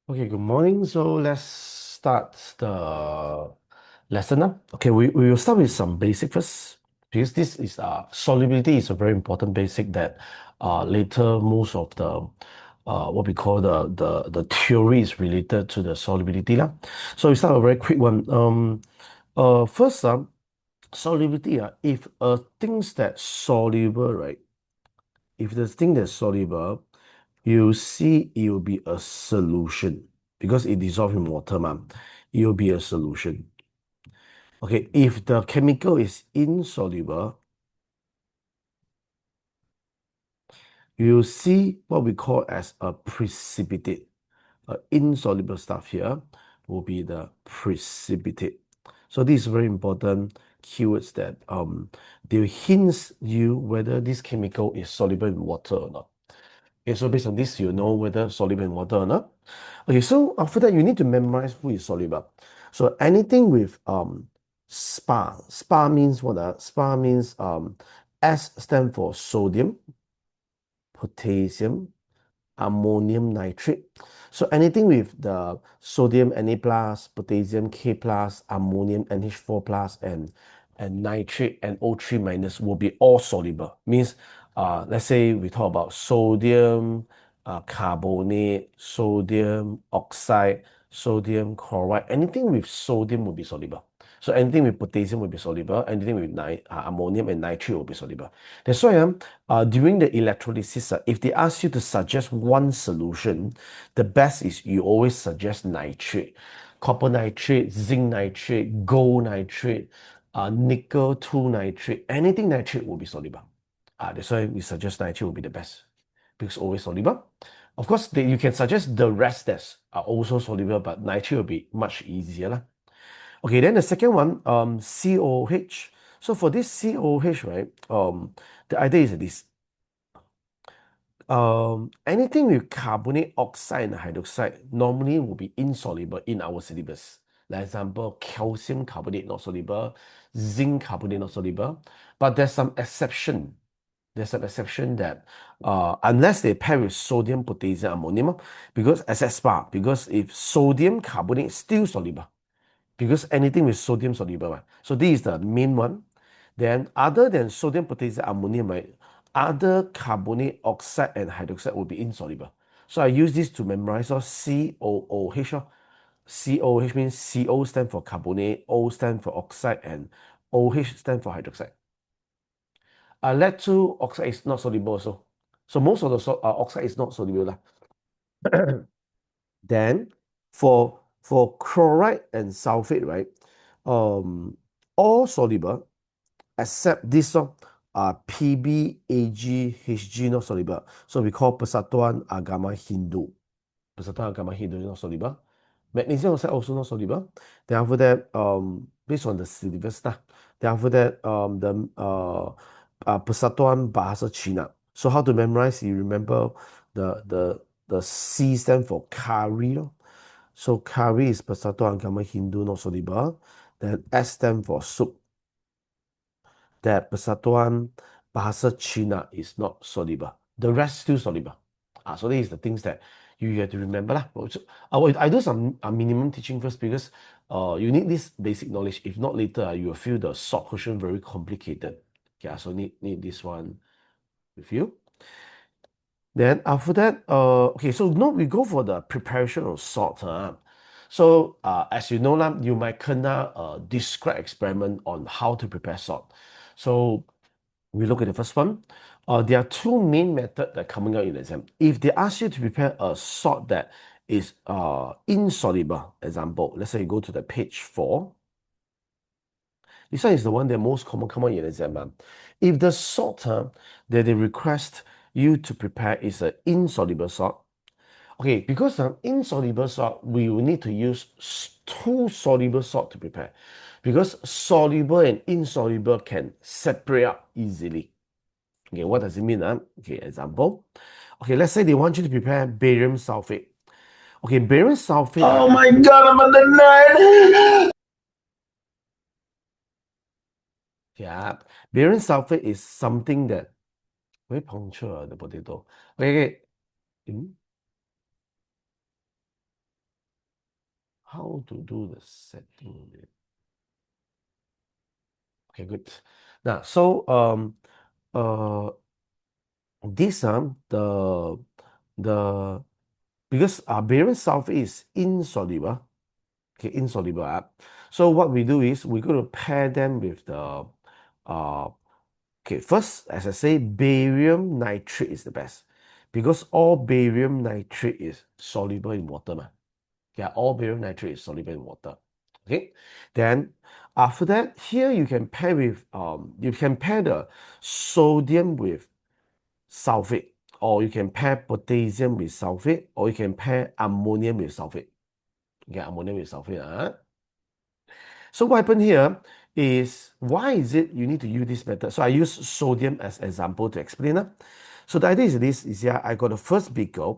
Okay, good morning. So let's start the lesson now. Okay, we will start with some basic first because this is solubility is a very important basic that later most of the what we call the theory is related to the solubility lah. So we start a very quick one. First solubility if a things that soluble, right? If the thing that's soluble, you see it will be a solution because it dissolves in water, it will be a solution. Okay, if the chemical is insoluble, you see what we call as a precipitate. Insoluble stuff here will be the precipitate. So this is very important keywords that they hints you whether this chemical is soluble in water or not. Okay, so based on this, you know whether soluble in water or not. Okay, so after that, you need to memorize who is soluble. So anything with SPA means what? SPA means S stand for sodium, potassium, ammonium nitrate. So anything with the sodium Na plus, potassium K plus, ammonium NH4 plus, and nitrate NO3 minus will be all soluble. Means let's say we talk about sodium carbonate, sodium oxide, sodium chloride. Anything with sodium will be soluble. So anything with potassium will be soluble. Anything with ammonium and nitrate will be soluble. That's why during the electrolysis, if they ask you to suggest one solution, the best is you always suggest nitrate. Copper nitrate, zinc nitrate, gold nitrate, nickel 2 nitrate, anything nitrate will be soluble. That's why we suggest nitrate will be the best because always soluble. Of course, you can suggest the rest that are also soluble, but nitrate will be much easier lah. Okay, then the second one, COH. So for this COH, right, the idea is this. Anything with carbonate, oxide, and hydroxide normally will be insoluble in our syllabus. For example, calcium carbonate not soluble, zinc carbonate not soluble, but there's some exception. There's an exception that unless they pair with sodium, potassium, ammonium, because as a SPA, because if sodium carbonate is still soluble, because anything with sodium soluble, right? So this is the main one. Then other than sodium, potassium, ammonium, right, other carbonate, oxide, and hydroxide will be insoluble. So I use this to memorize COOH. COH means CO stand for carbonate, O stand for oxide, and OH stand for hydroxide. Lead 2 oxide is not soluble also. So most of the oxide is not soluble. Then for chloride and sulfate, right? All soluble except this one, PbAgHg not soluble. So we call persatuan agama Hindu. Persatuan agama Hindu is not soluble. Magnesium oxide also not soluble. Then after that, based on the syllabus stuff, then after that, the persatuan bahasa Cina. So how to memorize? You remember the C stand for curry. So curry is persatuan agama Hindu not soluble. Then S stand for soup. That persatuan bahasa Cina is not soluble. The rest still soluble. So these are the things that you have to remember lah. So, I do some minimum teaching first because you need this basic knowledge. If not later, you will feel the salt question very complicated. Okay, so need this one with you. Then after that, okay, so now we go for the preparation of salt. So as you know, you might kena describe experiment on how to prepare salt. So we look at the first one. There are two main methods that are coming out in the exam. If they ask you to prepare a salt that is insoluble, example, let's say you go to the page 4. This one is the one that most common come out in the exam. If the salt that they request you to prepare is an insoluble salt, okay, because an insoluble salt, we will need to use two soluble salt to prepare. Because soluble and insoluble can separate out easily. Okay, what does it mean? Okay, example. Okay, let's say they want you to prepare barium sulfate. Okay, barium sulfate. Oh my god, I'm on the nerd. Yeah, barium sulfate is something that very punctual, the potato. Okay, okay. how to do the setting. Okay, good. Now, so uh this the because barium sulfate is insoluble. Okay, insoluble. So what we do is we're going to pair them with the okay, first, as I say, barium nitrate is the best because all barium nitrate is soluble in water. Yeah, all barium nitrate is soluble in water. Okay, then after that, here you can pair with you can pair the sodium with sulfate, or you can pair potassium with sulfate, or you can pair ammonium with sulfate. Okay, ammonium with sulfate. So what happened here is, why is it you need to use this method? So I use sodium as example to explain. So the idea is this, is here I got the first beaker,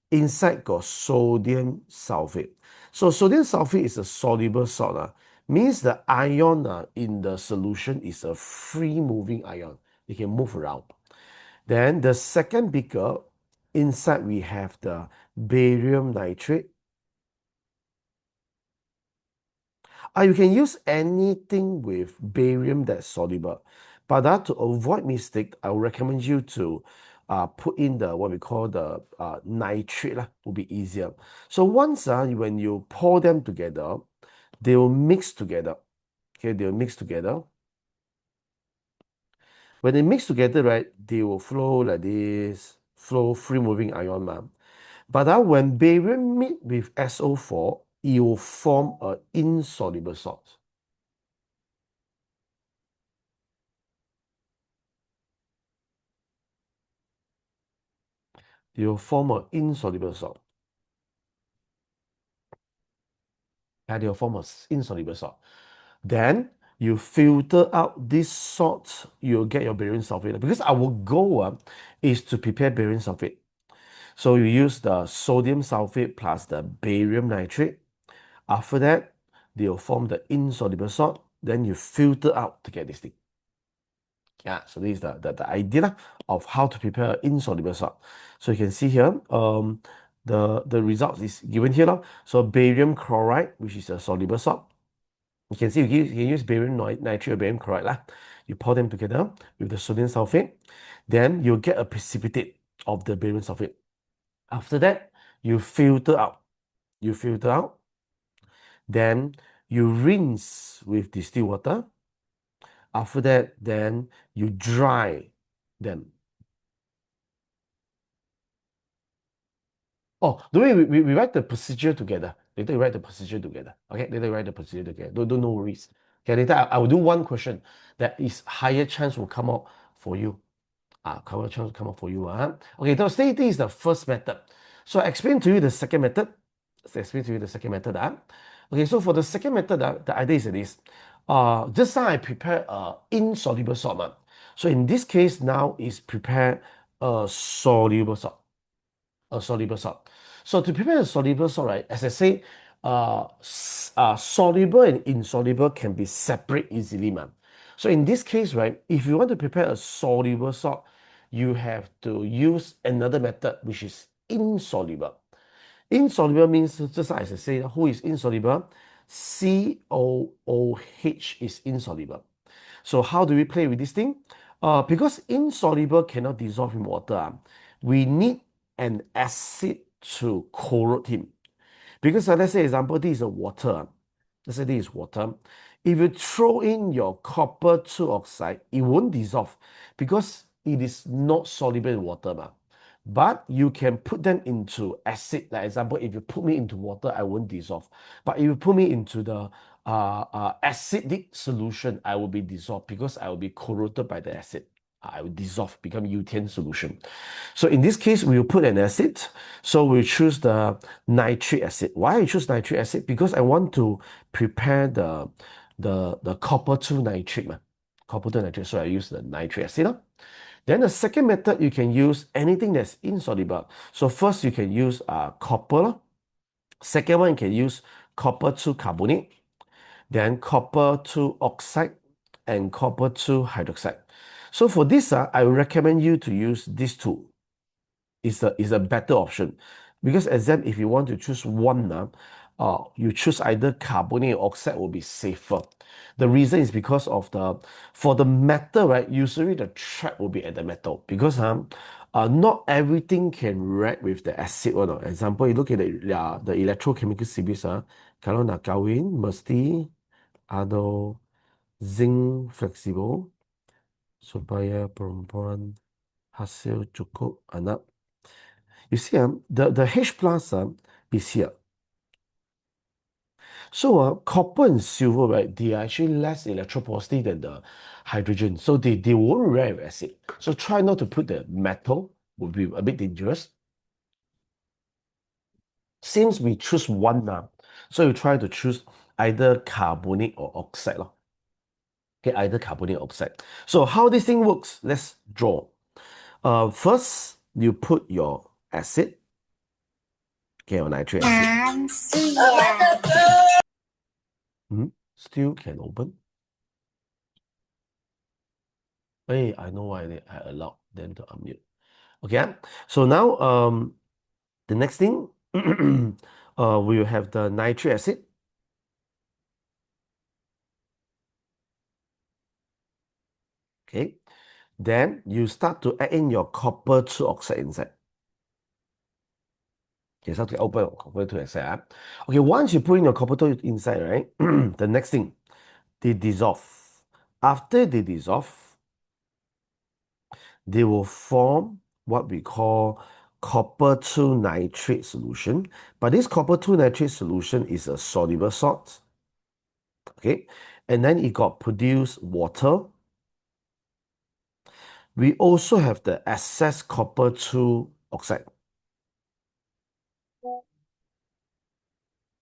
inside got sodium sulfate. So sodium sulfate is a soluble salt. Means the ion in the solution is a free moving ion. It can move around. Then the second beaker, inside we have the barium nitrate. You can use anything with barium that's soluble. But to avoid mistake, I will recommend you to put in the what we call the nitrate will be easier. So once when you pour them together, they will mix together. Okay, they will mix together. When they mix together, right, they will flow like this, flow free moving ion. But when barium meet with SO4, it will form an insoluble salt. They will form an insoluble salt. They will form an insoluble salt. Then you filter out this salt, you'll get your barium sulfate. Because our goal is to prepare barium sulfate. So you use the sodium sulfate plus the barium nitrate. After that, they'll form the insoluble salt. Then you filter out to get this thing. Yeah, so this is the idea of how to prepare insoluble salt. So you can see here, the results is given here. So barium chloride, which is a soluble salt. You can see you can use barium nitrate or barium chloride. You pour them together with the sodium sulfate. Then you get a precipitate of the barium sulfate. After that, you filter out. You filter out. Then you rinse with distilled water. After that, then you dry them. Oh, the way we write the procedure together. Later we write the procedure together. Okay, later we write the procedure together. Don't no worries. Okay, later I will do one question that is higher chance will come out for you. Higher chance will come out for you. Okay, so say this is the first method. So I explain to you the second method. Okay, so for the second method, the idea is this. Just now I prepare insoluble salt. So in this case now is prepare a soluble salt. A soluble salt. So to prepare a soluble salt, right, as I say, soluble and insoluble can be separate easily, man. So in this case, right, if you want to prepare a soluble salt, you have to use another method, which is insoluble. Insoluble means, just as I say, who is insoluble? COOH is insoluble. So how do we play with this thing? Because insoluble cannot dissolve in water, we need an acid to corrode him. Because let's say, example, this is a water. Let's say this is water. If you throw in your copper 2 oxide, it won't dissolve because it is not soluble in water. But you can put them into acid. Like example, if you put me into water, I won't dissolve. But if you put me into the acidic solution, I will be dissolved because I will be corroded by the acid. I will dissolve, become YOUTIAN solution. So in this case, we will put an acid. So we choose the nitric acid. Why I choose nitric acid? Because I want to prepare the copper 2 nitrate. Copper 2 nitrate. So I use the nitric acid. Then the second method, you can use anything that's insoluble. So first you can use copper. Second one, you can use copper 2 carbonate. Then copper 2 oxide and copper 2 hydroxide. So for this, I recommend you to use these two. Is a better option. Because exam, if you want to choose one, you choose either carbonate or oxide will be safer. The reason is because of for the metal, right? Usually the trap will be at the metal because not everything can react with the acid one. Example, you look at the electrochemical series, kalau nak kahwin mesti ada zinc flexible supaya perempuan hasil cukup anak. You see, the H plus is here. So copper and silver, right, they are actually less electropositive than the hydrogen. So they won't react with acid. So try not to put the metal, would be a bit dangerous. Since we choose one now, so you try to choose either carbonate or oxide. Okay, either carbonate or oxide. So how this thing works, let's draw. First, you put your acid, okay, or nitric acid. Still can open. Hey, I know why I allowed them to unmute. Okay, so now the next thing we will have the nitric acid. Okay, then you start to add in your copper 2 oxide inside. Okay, start to open copper 2 oxide. Okay, once you put in your copper 2 inside, right? The next thing, they dissolve. After they dissolve, they will form what we call copper 2 nitrate solution. But this copper 2 nitrate solution is a soluble salt. Okay, and then it got produced water. We also have the excess copper 2 oxide.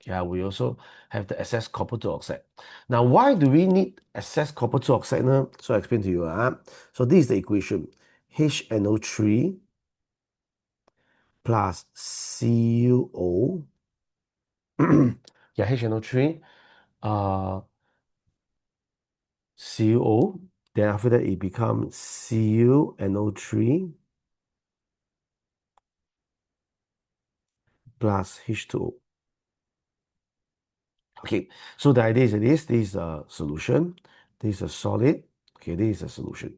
Yeah, we also have the excess copper 2 oxide. Now, why do we need excess copper 2 oxide now? So I explain to you. So this is the equation. HNO3 plus CuO. Yeah, HNO3, CuO. Then after that, it becomes CuNO3 plus H2O. Okay, so the idea is this is a solution, this is a solid, okay, this is a solution.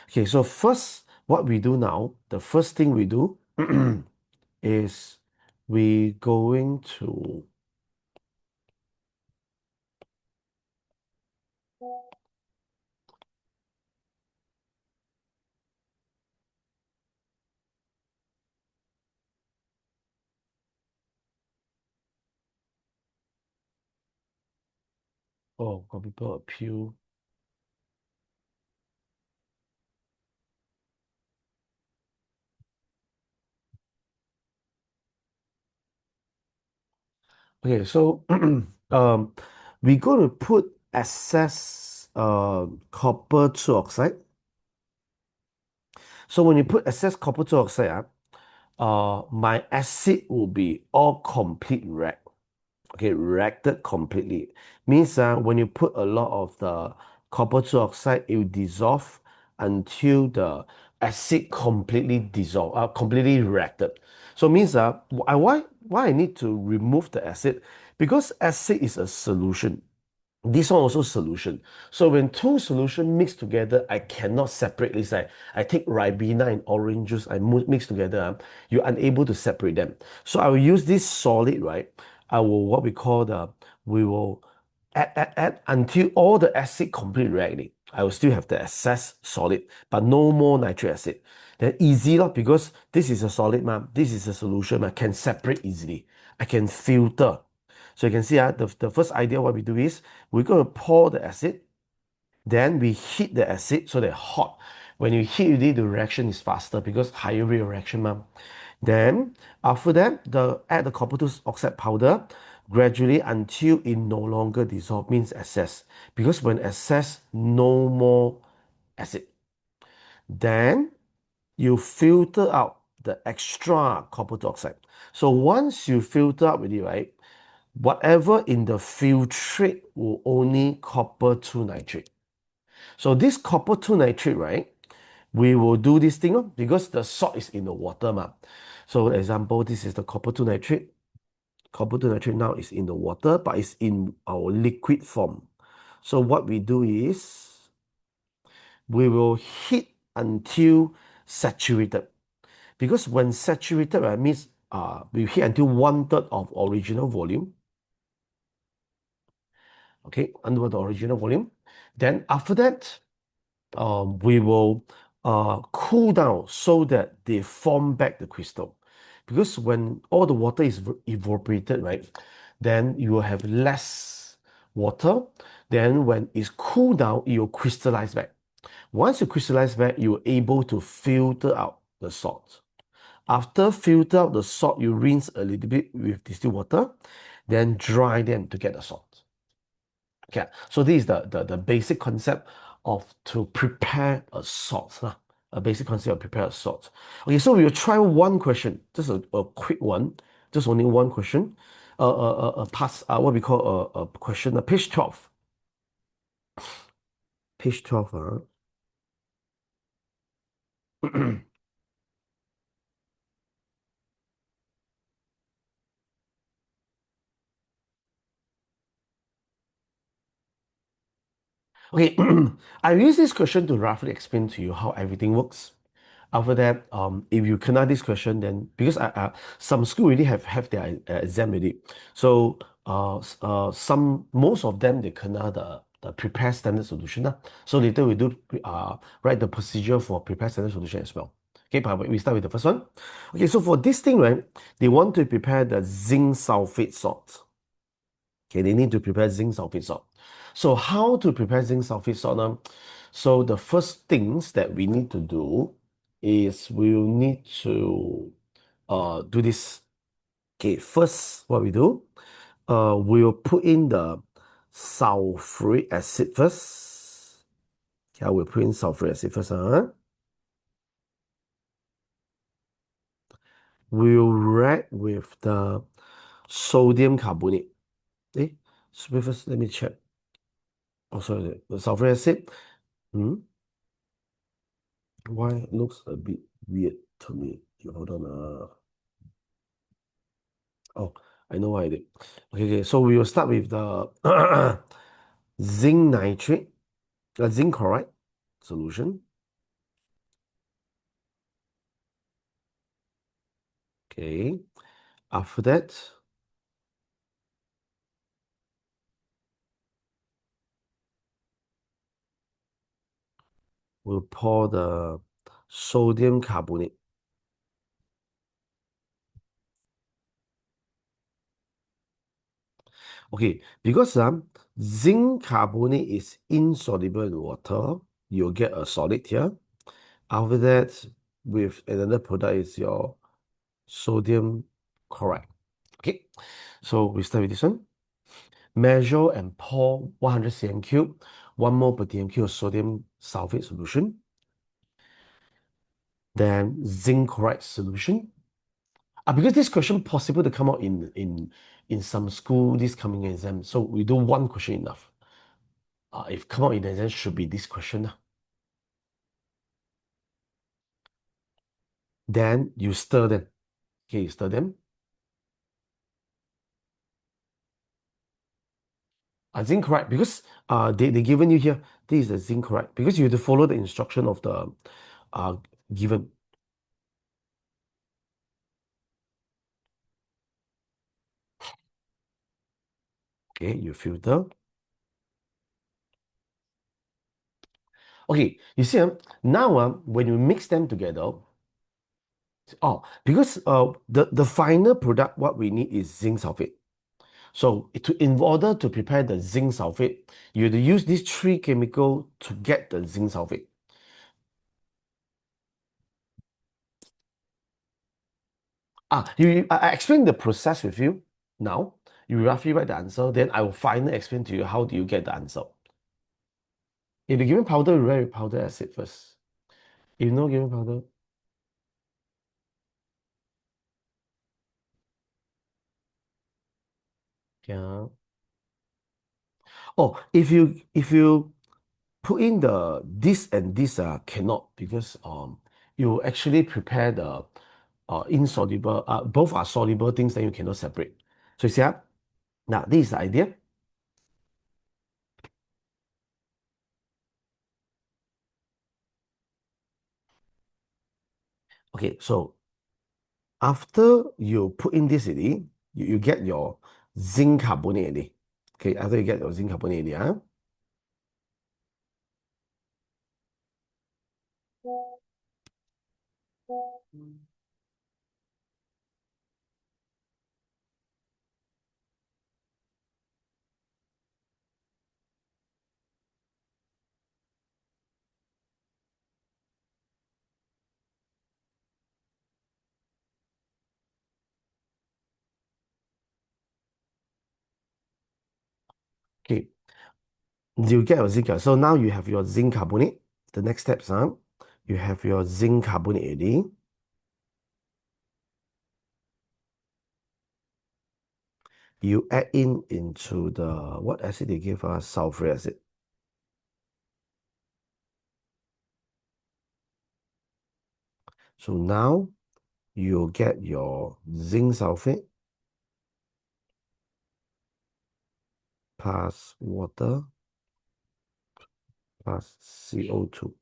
Okay, so first, what we do now, the first thing we do is we going to oh, got people appeal. Okay, so we're going to put excess copper 2 oxide. So when you put excess copper 2 oxide, my acid will be all complete red. Okay, reacted completely. Means when you put a lot of the copper 2 oxide, it will dissolve until the acid completely dissolve, completely reacted. So means why I need to remove the acid? Because acid is a solution. This one also solution. So when two solution mix together, I cannot separate this. I take Ribena and orange juice, I mix together. You're unable to separate them. So I will use this solid, right? I will what we call we will add until all the acid complete reacting. I will still have the excess solid, but no more nitric acid. Then easy because this is a solid, this is a solution, I can separate easily. I can filter. So you can see the first idea what we do is we're going to pour the acid, then we heat the acid so they're hot. When you heat it, the reaction is faster because higher rate of reaction. Then after that, add the copper 2 oxide powder gradually until it no longer dissolve, means excess. Because when excess, no more acid. Then you filter out the extra copper 2 oxide. So once you filter out with it, right, whatever in the filtrate will only copper 2 nitrate. So this copper 2 nitrate, right, we will do this thing because the salt is in the water. So example, this is the copper 2 nitrate. copper to nitrate now is in the water, but it's in our liquid form. So what we do is we will heat until saturated. Because when saturated, right, means we heat until 1/3 of original volume. Okay, under the original volume. Then after that, we will cool down so that they form back the crystal. Because when all the water is evaporated, right, then you will have less water. Then when it's cooled down, it will crystallize back. Once you crystallize back, you're able to filter out the salt. After filter out the salt, you rinse a little bit with distilled water, then dry them to get the salt. Okay, so this is the basic concept of to prepare a salt. A basic concept of prepare a salt. Okay, so we will try one question, just a quick one, just only one question. Pass what we call a question, page 12. Page 12. Okay, I use this question to roughly explain to you how everything works. After that, if you cannot this question, then because some school already have their exam already, so some most of them they cannot the prepare standard solution. So later we do write the procedure for prepare standard solution as well. Okay, but we start with the first one. Okay, so for this thing, right, they want to prepare the zinc sulfate salt. Okay, they need to prepare zinc sulfate salt. So how to prepare zinc sulfate salt now? So the first things that we need to do is we'll need to do this. Okay, first what we do, we'll put in the sulfuric acid first. Okay, we'll put in sulfuric acid first. We'll react with the sodium carbonate. Eh, so first let me check. Oh, sorry, the sulfuric acid. Hmm? Why it looks a bit weird to me? You hold on. Oh, I know why I did. Okay, so we will start with the zinc nitrate, zinc chloride solution. Okay, after that, we'll pour the sodium carbonate. Okay, because zinc carbonate is insoluble in water, you'll get a solid here. After that, with another product is your sodium chloride. Okay, so we start with this one. Measure and pour 100 cm cube, 1 mole per dm cube of sodium sulfate solution. Then zinc chloride solution. Because this question possible to come out in some school this coming exam, so we do one question enough. If come out in the exam, should be this question. Then you stir them. Okay, you stir them. Zinc chloride, because they given you here, this is the zinc chloride, because you have to follow the instruction of the given. Okay, you filter. Okay, you see, now when you mix them together, because the final product, what we need is zinc sulfate. So in order to prepare the zinc sulfate, you have to use these three chemicals to get the zinc sulfate. I explain the process with you now. You roughly write the answer, then I will finally explain to you how do you get the answer. If you given powder, you write with powder acid first. If no given powder, yeah. Oh, if you put in the this and this cannot, because you actually prepare the insoluble both are soluble things, then you cannot separate. So you see, now this is the idea. Okay, so after you put in this already, you get your zinc carbonate already. Okay, after you get your zinc carbonate already, Okay, you get your zinc. So now you have your zinc carbonate. The next steps, you have your zinc carbonate already. You add into the what acid they give us? Sulfuric acid. So now you get your zinc sulfate plus water plus CO2.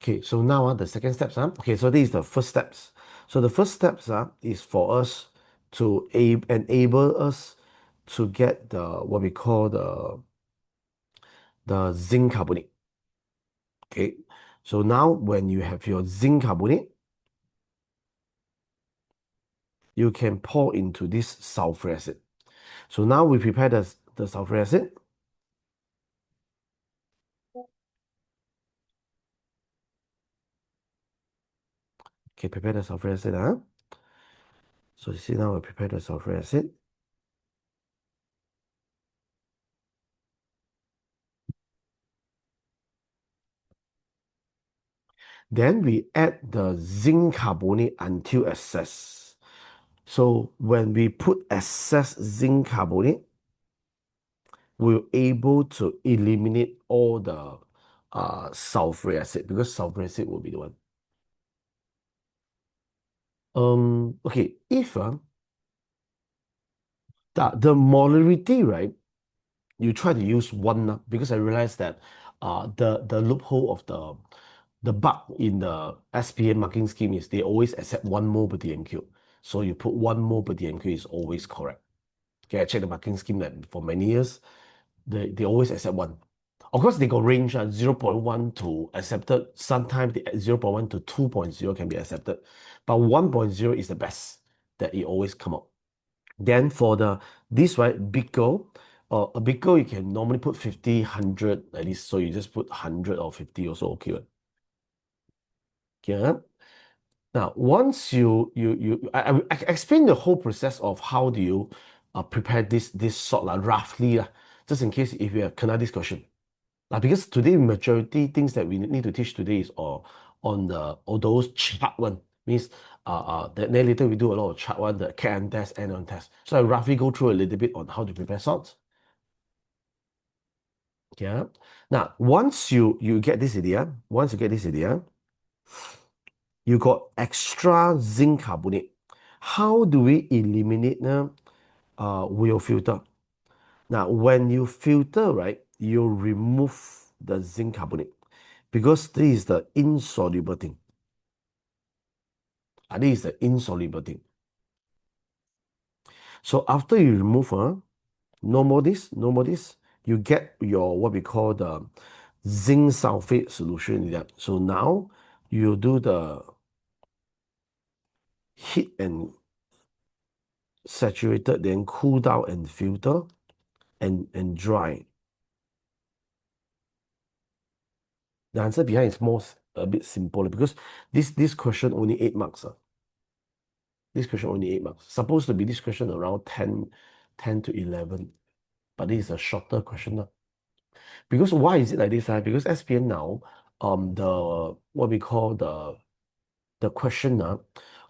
Okay, so now the second steps, okay, so this is the first steps. So the first steps is for us to enable us to get the what we call the zinc carbonate. Okay, so now when you have your zinc carbonate, you can pour into this sulfuric acid. So now we prepare the sulfuric acid. Okay, prepare the sulfuric acid. So you see now we prepare the sulfuric acid. Then we add the zinc carbonate until excess. So when we put excess zinc carbonate, we're able to eliminate all the sulfuric acid because sulfuric acid will be the one. Okay, if the molarity, right? You try to use one because I realized that the loophole of the bug in the SPM marking scheme is they always accept 1 mole per DMQ. So you put 1 mole per DMQ is always correct. Okay, I checked the marking scheme that for many years, they always accept one. Of course, they got range 0.1 to accepted. Sometimes the 0.1 to 2.0 can be accepted, but 1.0 is the best that it always come up. Then for this right, big goal, a big goal you can normally put 50, 100 at least. So you just put 100 or 50 also okay. Okay. Now, once I explain the whole process of how do you prepare this sort roughly just in case if you have kena this question. Because today majority things that we need to teach today is on all those chart one means then later we do a lot of chart one, the CAN test, N1 test. So I roughly go through a little bit on how to prepare salts. Yeah. Now once you get this idea, you got extra zinc carbonate. How do we eliminate we'll filter. Now, when you filter, right, you remove the zinc carbonate because this is the insoluble thing. This is the insoluble thing. So after you remove, no more this, you get your what we call the zinc sulfate solution in that. So now you do the heat and saturated, then cool down and filter and dry. The answer behind is a bit simpler because this question only 8 marks. This question only 8 marks. Supposed to be this question around 10 to 11. But this is a shorter question. Because why is it like this? Because SPM now, the what we call the question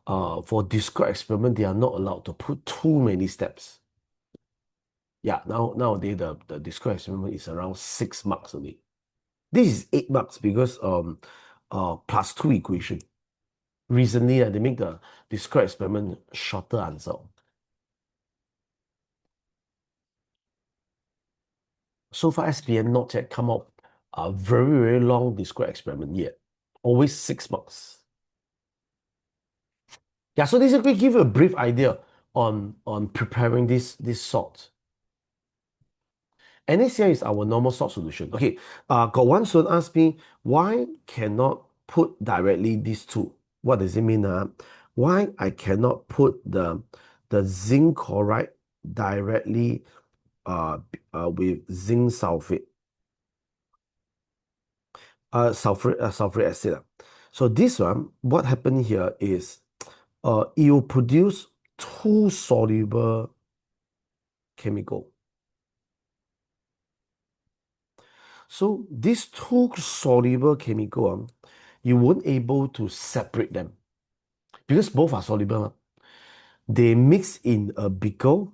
for discrete experiment, they are not allowed to put too many steps. Yeah, nowadays the discrete experiment is around 6 marks only. This is 8 marks because plus 2 equation. Recently, they make the discrete experiment shorter answer. So far, SPM not yet come out a very, very long discrete experiment yet. Always 6 marks. Yeah, so this will give you a brief idea on preparing this salt. NaCl is our normal salt solution. Okay, got one student ask me, why cannot put directly these two? What does it mean? Why I cannot put the zinc chloride directly with zinc sulfate, sulfuric acid. So this one, what happened here is it will produce two soluble chemical. So these two soluble chemical, you won't able to separate them because both are soluble. They mix in a beaker.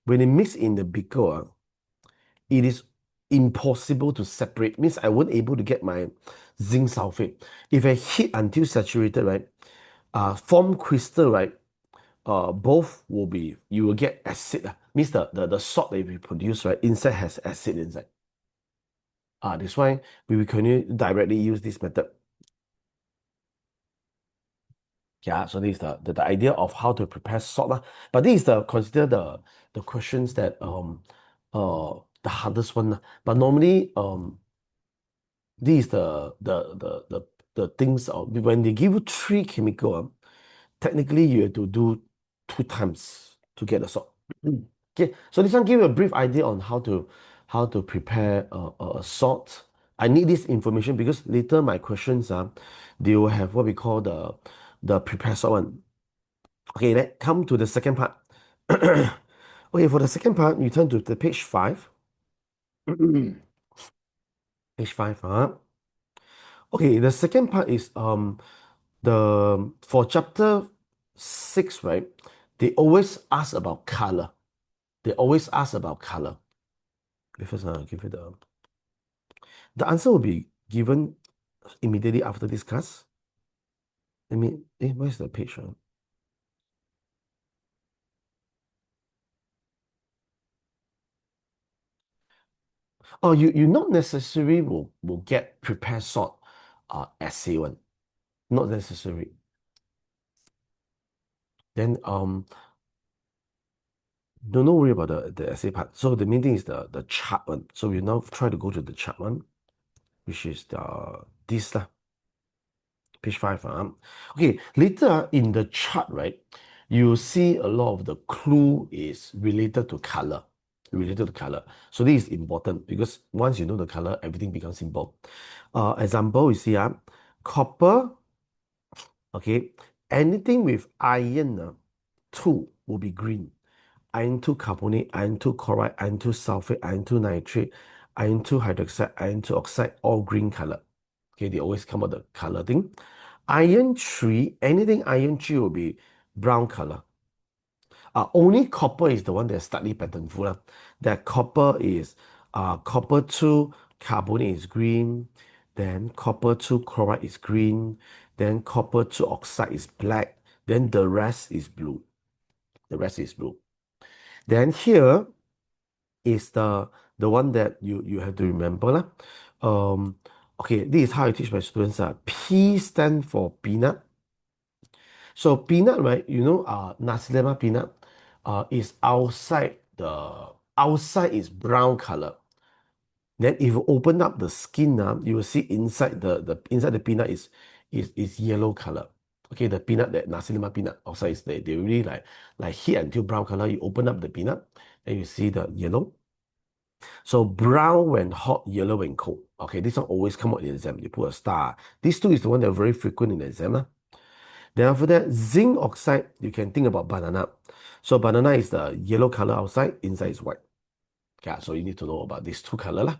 When they mix in the beaker, it is impossible to separate. Means I won't able to get my zinc sulfate. If I heat until saturated, right, form crystal, right, both will be, you will get acid. Means the salt that we produce, right, inside has acid inside. That's why we can directly use this method. Yeah, so this is the idea of how to prepare salt. But this is consider the questions that the hardest one. But normally this is the things when they give you three chemical, technically you have to do 2 times to get the salt. Okay, so this one give you a brief idea on how to prepare a salt. I need this information because later my questions they will have what we call the prepare salt one. Okay, let's come to the second part. Okay, for the second part, you turn to the page 5. Page 5, okay, the second part is the for chapter 6, right? They always ask about color. They always ask about color. Because give it the answer will be given immediately after this class. Let me where's the page? Oh, you not necessarily will get prepared sort essay one. Not necessary. Then don't worry about the essay part. So the main thing is the chart one. So we now try to go to the chart one, which is this lah, page 5. Okay, later in the chart, right, you see a lot of the clue is related to color. Related to color. So this is important because once you know the color, everything becomes simple. Example, you see copper, okay, anything with iron 2 will be green. Iron 2 carbonate, iron 2 chloride, iron 2 sulfate, iron 2 nitrate, iron 2 hydroxide, iron 2 oxide, all green color. Okay, they always come out the color thing. Iron 3, anything iron 3 will be brown color. Only copper is the one that's slightly patternful. That copper is copper 2 carbonate is green, then copper 2 chloride is green, then copper 2 oxide is black, then the rest is blue. The rest is blue. Then here is the one that you have to remember lah. Okay, this is how I teach my students. P stand for peanut. So peanut, right? You know, nasi lemak peanut is outside is brown color. Then if you open up the skin, you will see inside the inside the peanut is yellow color. Okay, the peanut, that nasi lemak peanut outside is they really like heat until brown color. You open up the peanut and you see the yellow. So brown when hot, yellow when cold. Okay, this one always come out in the exam. You put a star. These two is the one that are very frequent in the exam. Then after that, zinc oxide, you can think about banana. So banana is the yellow color outside, inside is white. Okay, so you need to know about these two color lah.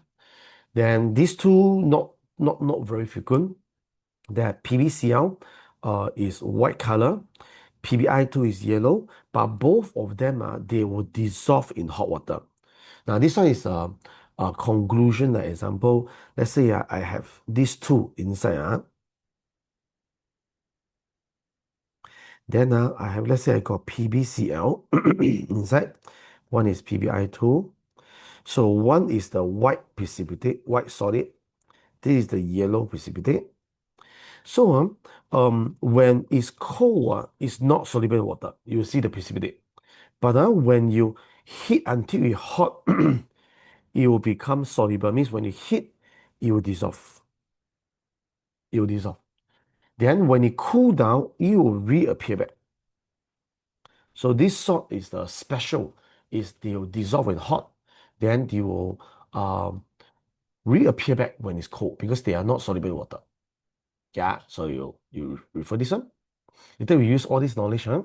Then these two not very frequent. That PBCl is white color, PBI2 is yellow, but both of them they will dissolve in hot water. Now this one is a conclusion. Example, let's say I have these two inside. Then I have, let's say I got PBCl inside. One is PBI2. So one is the white precipitate, white solid. This is the yellow precipitate. So when it's cold, it's not soluble in water. You see the precipitate. But when you heat until it's hot, it will become soluble. Means when you heat, it will dissolve. It will dissolve. Then when it cool down, it will reappear back. So this salt is the special. Is they will dissolve when hot, then they will um, reappear back when it's cold because they are not soluble in water. Yeah, so you refer this one. Later we use all this knowledge, huh?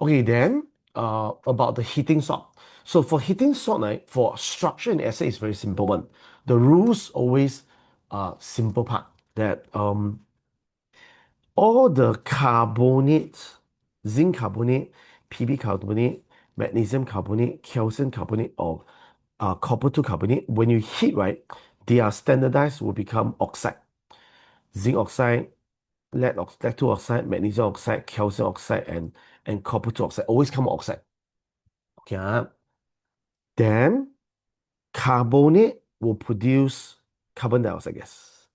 Okay, then about the heating salt. So for heating salt, right, for structure and assay is very simple one. The rules always simple part that all the carbonates, zinc carbonate, Pb carbonate, magnesium carbonate, calcium carbonate, or copper 2 carbonate, when you heat, right, they are standardized will become oxide. Zinc oxide, lead 2 oxide, magnesium oxide, calcium oxide, and copper 2 oxide. Always come oxide. Okay. Then carbonate will produce carbon dioxide gas.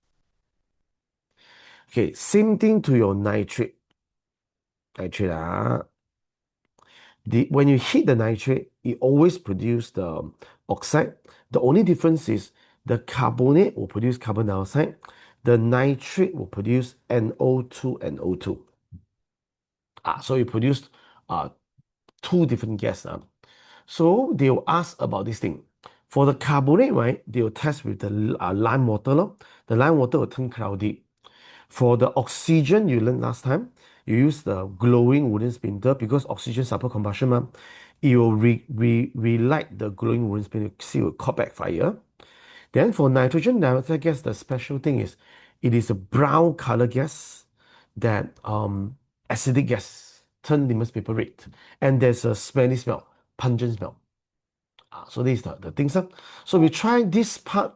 Okay, same thing to your nitrate. Nitrate, when you heat the nitrate, it always produce the oxide. The only difference is the carbonate will produce carbon dioxide. The nitrate will produce NO2 and O2. So you produced uh, two different gas. So they will ask about this thing. For the carbonate, right, they will test with the lime water. The lime water will turn cloudy. For the oxygen, you learned last time, you use the glowing wooden splinter because oxygen support combustion. It will relight the glowing wooden splinter, see it will caught back fire. Then for nitrogen dioxide gas, the special thing is it is a brown color gas that acidic gas, turn litmus paper red. And there's a smelly smell, pungent smell. So these are the things. So we try this part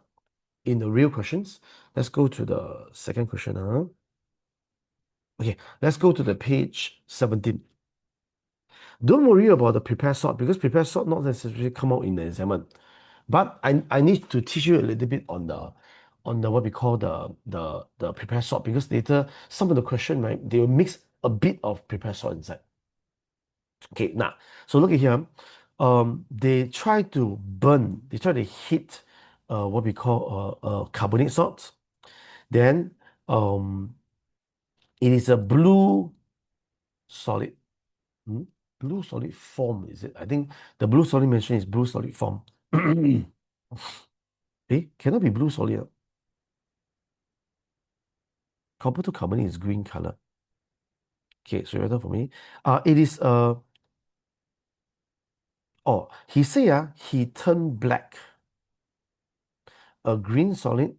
in the real questions. Let's go to the second question. Okay, let's go to the page 17. Don't worry about the prepared sort because prepared sort not necessarily come out in the exam. But I need to teach you a little bit on the what we call the prepared sort because later some of the question, right, they will mix a bit of prepared sort inside. Okay, now so look at here. They try to burn, they try to heat what we call carbonate salts. Then it is a blue solid. Hmm? Blue solid form, is it? I think the blue solid mentioned is blue solid form. Cannot be blue solid. Copper to carbonate is green color. Okay, so you write for me. It is oh, he say he turned black. A green solid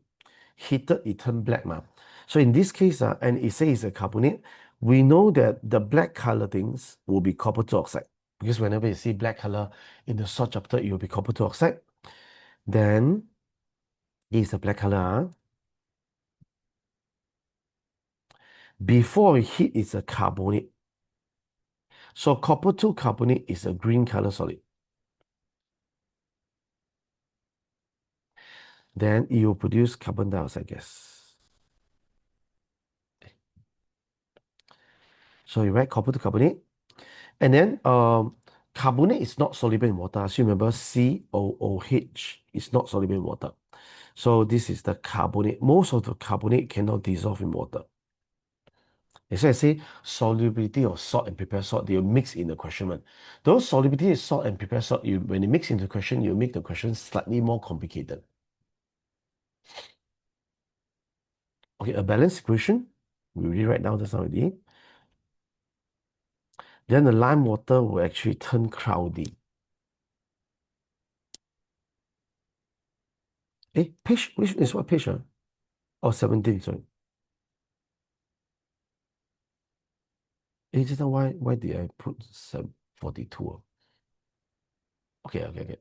heated, it turned black, ma. So in this case, and it says it's a carbonate, we know that the black color things will be copper 2 oxide. Because whenever you see black color in the salt chapter, it will be copper 2 oxide. Then this is the black color. Before we heat, it's a carbonate. So copper 2 carbonate is a green color solid. Then it will produce carbon dioxide gas. So you write copper 2 carbonate. And then carbonate is not soluble in water. So you remember COOH is not soluble in water. So this is the carbonate. Most of the carbonate cannot dissolve in water. That's why I say solubility of salt and prepared salt, they will mix in the question one. Those solubility of salt and prepared salt, when you mix into the question, you make the question slightly more complicated. Okay, a balanced equation. We already write down this already. Then the lime water will actually turn cloudy. Page, which is what page? Oh, 17, sorry. Just now why did I put 42? Okay.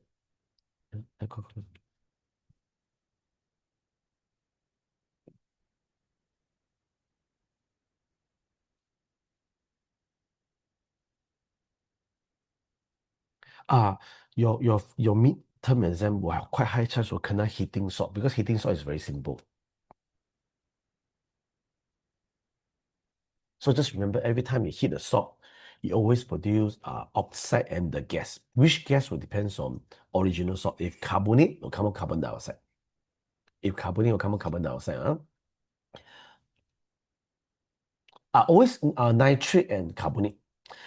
Ah, your meat term exam will have quite high chance of kena heating salt because heating salt is very simple. So just remember, every time you heat the salt, you always produce oxide and the gas. Which gas will depends on original salt. If carbonate, will come out carbon dioxide. If carbonate, will come out carbon dioxide. Always nitrate and carbonate.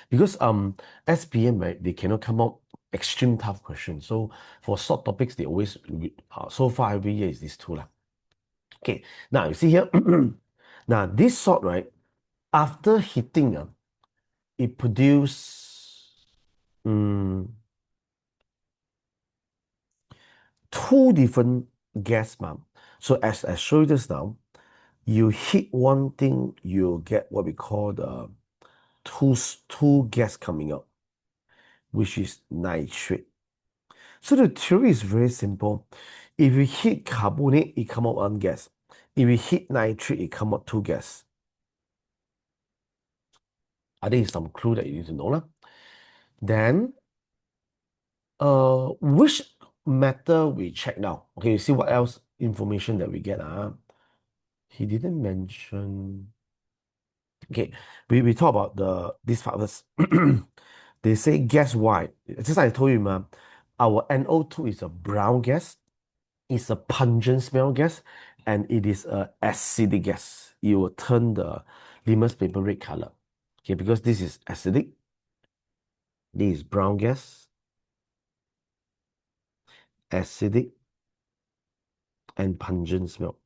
Because SPM, right, they cannot come out extreme tough questions. So for salt topics, they always so far every year is these two lah. Okay, now you see here. Now this salt, right, after heating, it produce two different gas, ma'am. So as I showed you just now, you heat one thing, you get what we call the two gas coming out, which is nitrate. So the theory is very simple. If you heat carbonate, it come out one gas. If you heat nitrate, it come out two gas. I think it's some clue that you need to know lah. Then, which matter we check now? Okay, you see what else information that we get. He didn't mention. Okay, we talk about this part first. They say guess why? Just like I told you, ma'am, our NO2 is a brown gas. It's a pungent smell gas, and it is a acidic gas. It will turn the litmus paper red color. Okay, because this is acidic. This is brown gas, acidic, and pungent smell.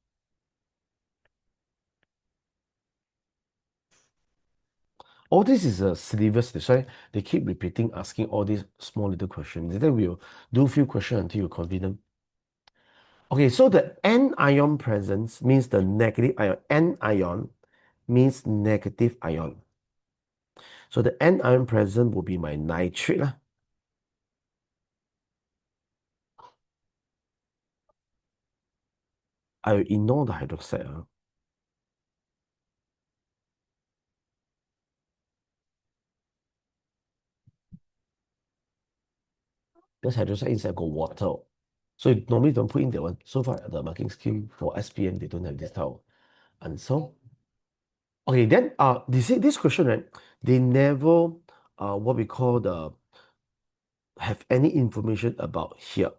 All this is a syllabus. That's why they keep repeating, asking all these small little questions. Then we'll do a few questions until you're confident. Okay, so the anion presence means the negative ion. Anion means negative ion. So the anion present will be my nitrate lah. I will ignore the hydroxide. Because hydroxide inside got water. So you normally don't put in that one. So far, the marking scheme for SPM, they don't have this type of answer. Okay, then they say this question, right? They never what we call the have any information about here.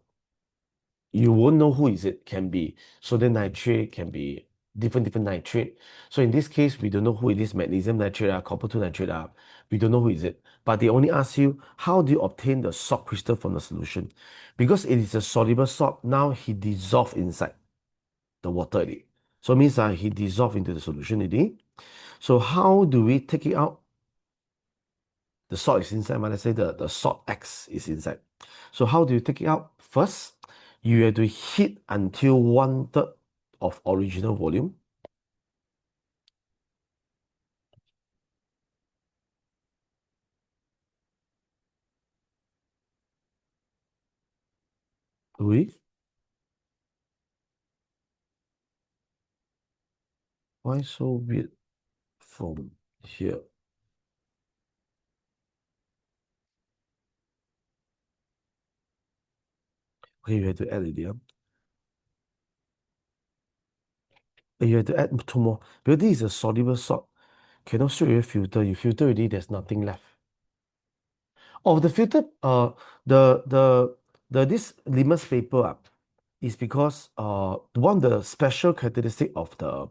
You won't know who is it. Can be sodium nitrate, can be different nitrate. So in this case, we don't know who it is. Magnesium nitrate, copper 2 nitrate. We don't know who is it. But they only ask you, how do you obtain the salt crystal from the solution? Because it is a soluble salt, now he dissolved inside the water already. So it means he dissolved into the solution already. So how do we take it out? The salt is inside, let's say the salt X is inside. So how do you take it out? First, you have to heat until 1/3 of original volume. Oui. Why so weird from here? Okay, you have to add it, yeah. You have to add two more. Because this is a soluble salt. Cannot straight away filter. You filter already, there's nothing left. Oh, the filter, the this litmus paper is because one of the special characteristic of the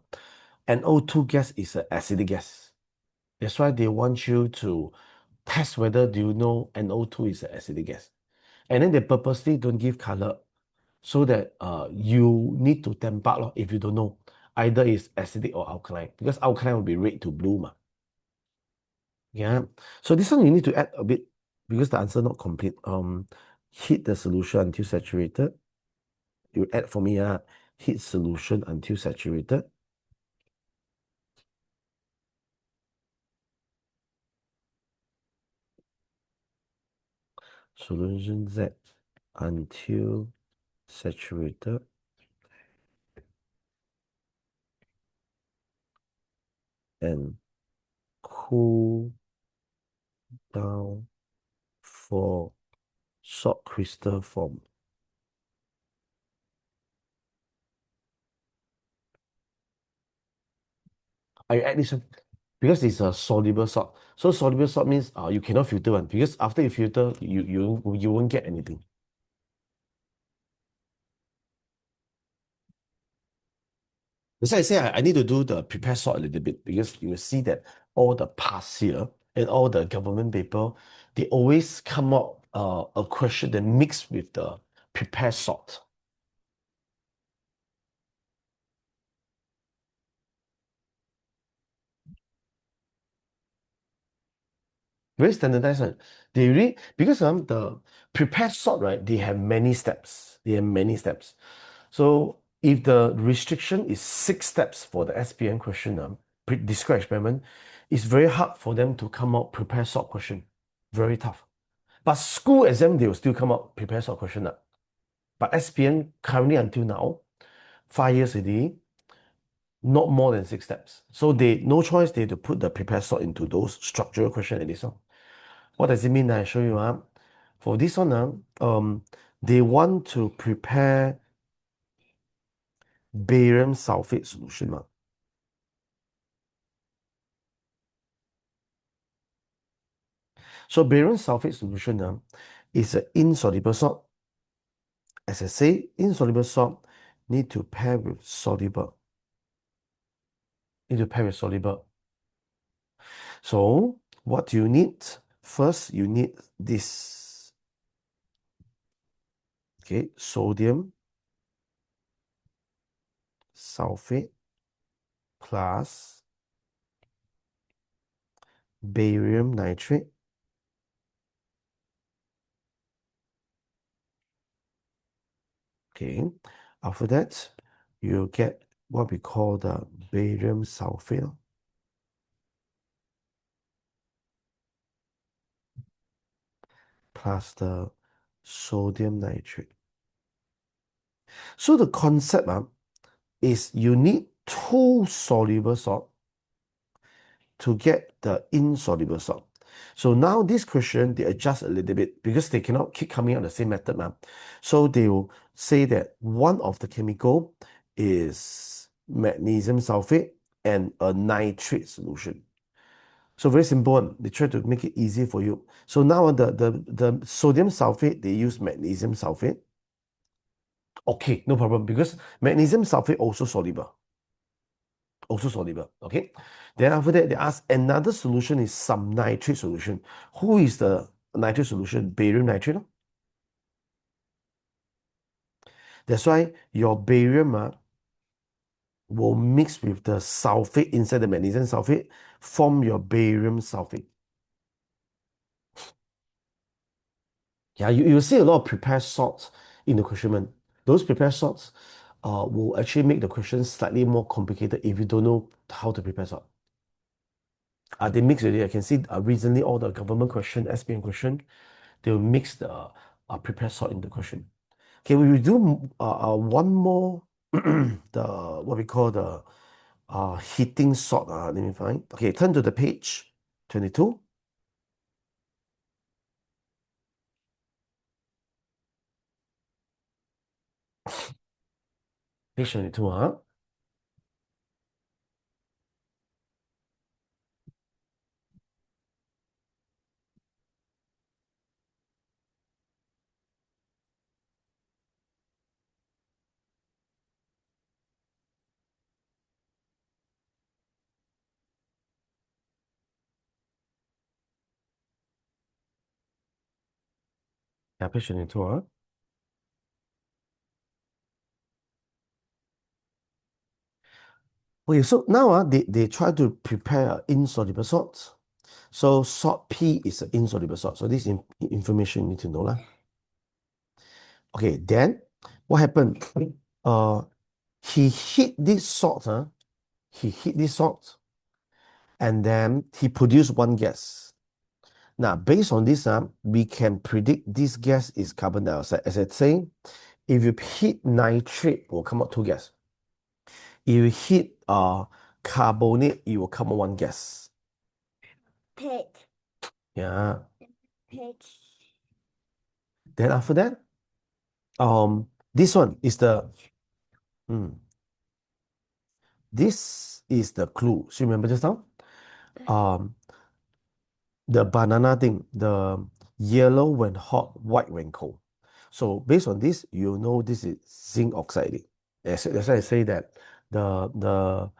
NO2 gas is an acidic gas. That's why they want you to test whether do you know NO2 is an acidic gas. And then they purposely don't give color so that you need to temper lor, if you don't know. Either it's acidic or alkaline. Because alkaline will be red to blue. Ma. Yeah. So this one you need to add a bit because the answer not complete. Heat the solution until saturated. You add for me heat solution until saturated. Solution Z until saturated. And cool down for salt crystal form. I add this one because it's a soluble salt. So soluble salt means you cannot filter one because after you filter, you won't get anything. That's why I say I need to do the prepare salt a little bit because you will see that all the past year and all the government paper, they always come up a question that mix with the prepare salt. Very standardized one. They really because the prepared sort, right, they have many steps. They have many steps. So if the restriction is 6 steps for the SPM question, describe experiment, it's very hard for them to come out prepare sort question. Very tough. But school exam, they will still come out prepare sort question. But SPM currently until now, 5 years already, not more than 6 steps. So they no choice, they have to put the prepare sort into those structural question and this one. What does it mean? I show you. For this one, they want to prepare barium sulfate solution. So barium sulfate solution is an insoluble salt. As I say, insoluble salt need to pair with soluble. Need to pair with soluble. So what do you need? First, you need this. Okay, sodium sulfate plus barium nitrate. Okay, after that, you get what we call the barium sulfate plus the sodium nitrate. So the concept is you need two soluble salt to get the insoluble salt. So now this question, they adjust a little bit because they cannot keep coming out the same method. So they will say that one of the chemical is magnesium sulfate and a nitrate solution. So very simple one. They try to make it easy for you. So now the sodium sulfate, they use magnesium sulfate. Okay, no problem because magnesium sulfate also soluble. Also soluble. Okay. Then after that, they ask another solution is some nitrate solution. Who is the nitrate solution? Barium nitrate. That's why your barium will mix with the sulfate inside the magnesium sulfate, form your barium sulfate. Yeah, you see a lot of prepared salts in the question. Those prepared salts will actually make the question slightly more complicated if you don't know how to prepare salt. They mix already. I can see recently all the government question, SPM question, they will mix the prepared salt in the question. Okay, we will do one more, the what we call the heating salt. Let me find. Okay, turn to the page 22. Page 22. Yeah, page 22. Okay, so now they try to prepare insoluble salts. So salt P is an insoluble salt. So this information you need to know. Okay, then what happened? Uh, he hit this salt, he hit this salt, and then he produced one gas. Now, based on this, we can predict this gas is carbon dioxide. As I say, if you heat nitrate, it will come out two gas. If you heat carbonate, it will come out one gas. Pit. Yeah. Pit. Then after that, this one is the this is the clue. So remember just now? Um, the banana thing, the yellow when hot, white when cold. So based on this, you know this is zinc oxide. That's why I say that the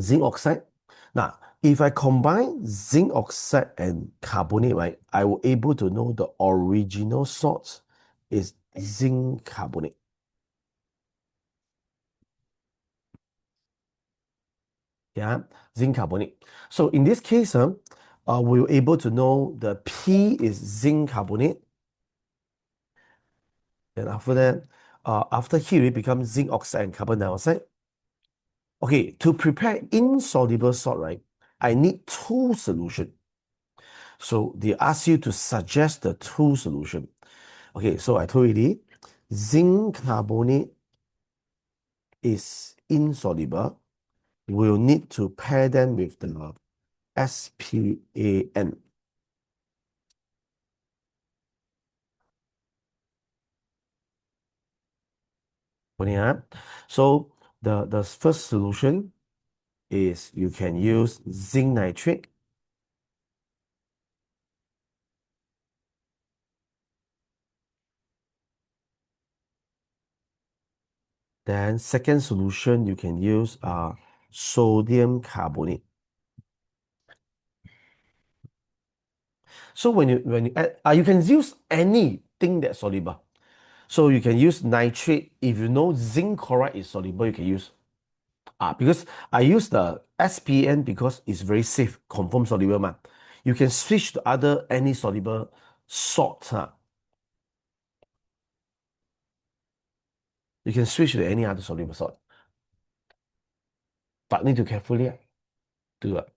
zinc oxide. Now, if I combine zinc oxide and carbonate, right, I will able to know the original salt is zinc carbonate. Yeah, zinc carbonate. So in this case, we were able to know the P is zinc carbonate. Then after that, after here it becomes zinc oxide and carbon dioxide. Okay, to prepare insoluble salt, right, I need two solution. So they ask you to suggest the two solution. Okay, so I told you already, zinc carbonate is insoluble. We'll need to pair them with the SPAN. So the first solution is you can use zinc nitrate. Then second solution you can use sodium carbonate. So when you add, you can use anything that's soluble. So you can use nitrate. If you know zinc chloride is soluble, you can use. Because I use the SPN because it's very safe, confirmed soluble man. You can switch to other any soluble salt. You can switch to any other soluble salt. But need to carefully do it.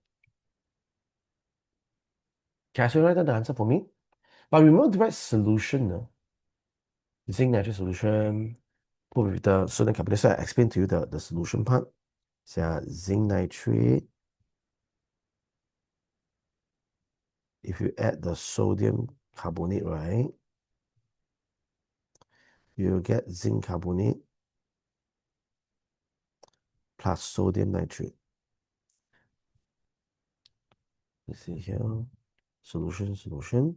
Can you write down the answer for me? But remember the right solution. Zinc nitrate solution, put with the sodium carbonate. So I explain to you the solution part. So zinc nitrate. If you add the sodium carbonate, right, you'll get zinc carbonate plus sodium nitrate. You see here, solution.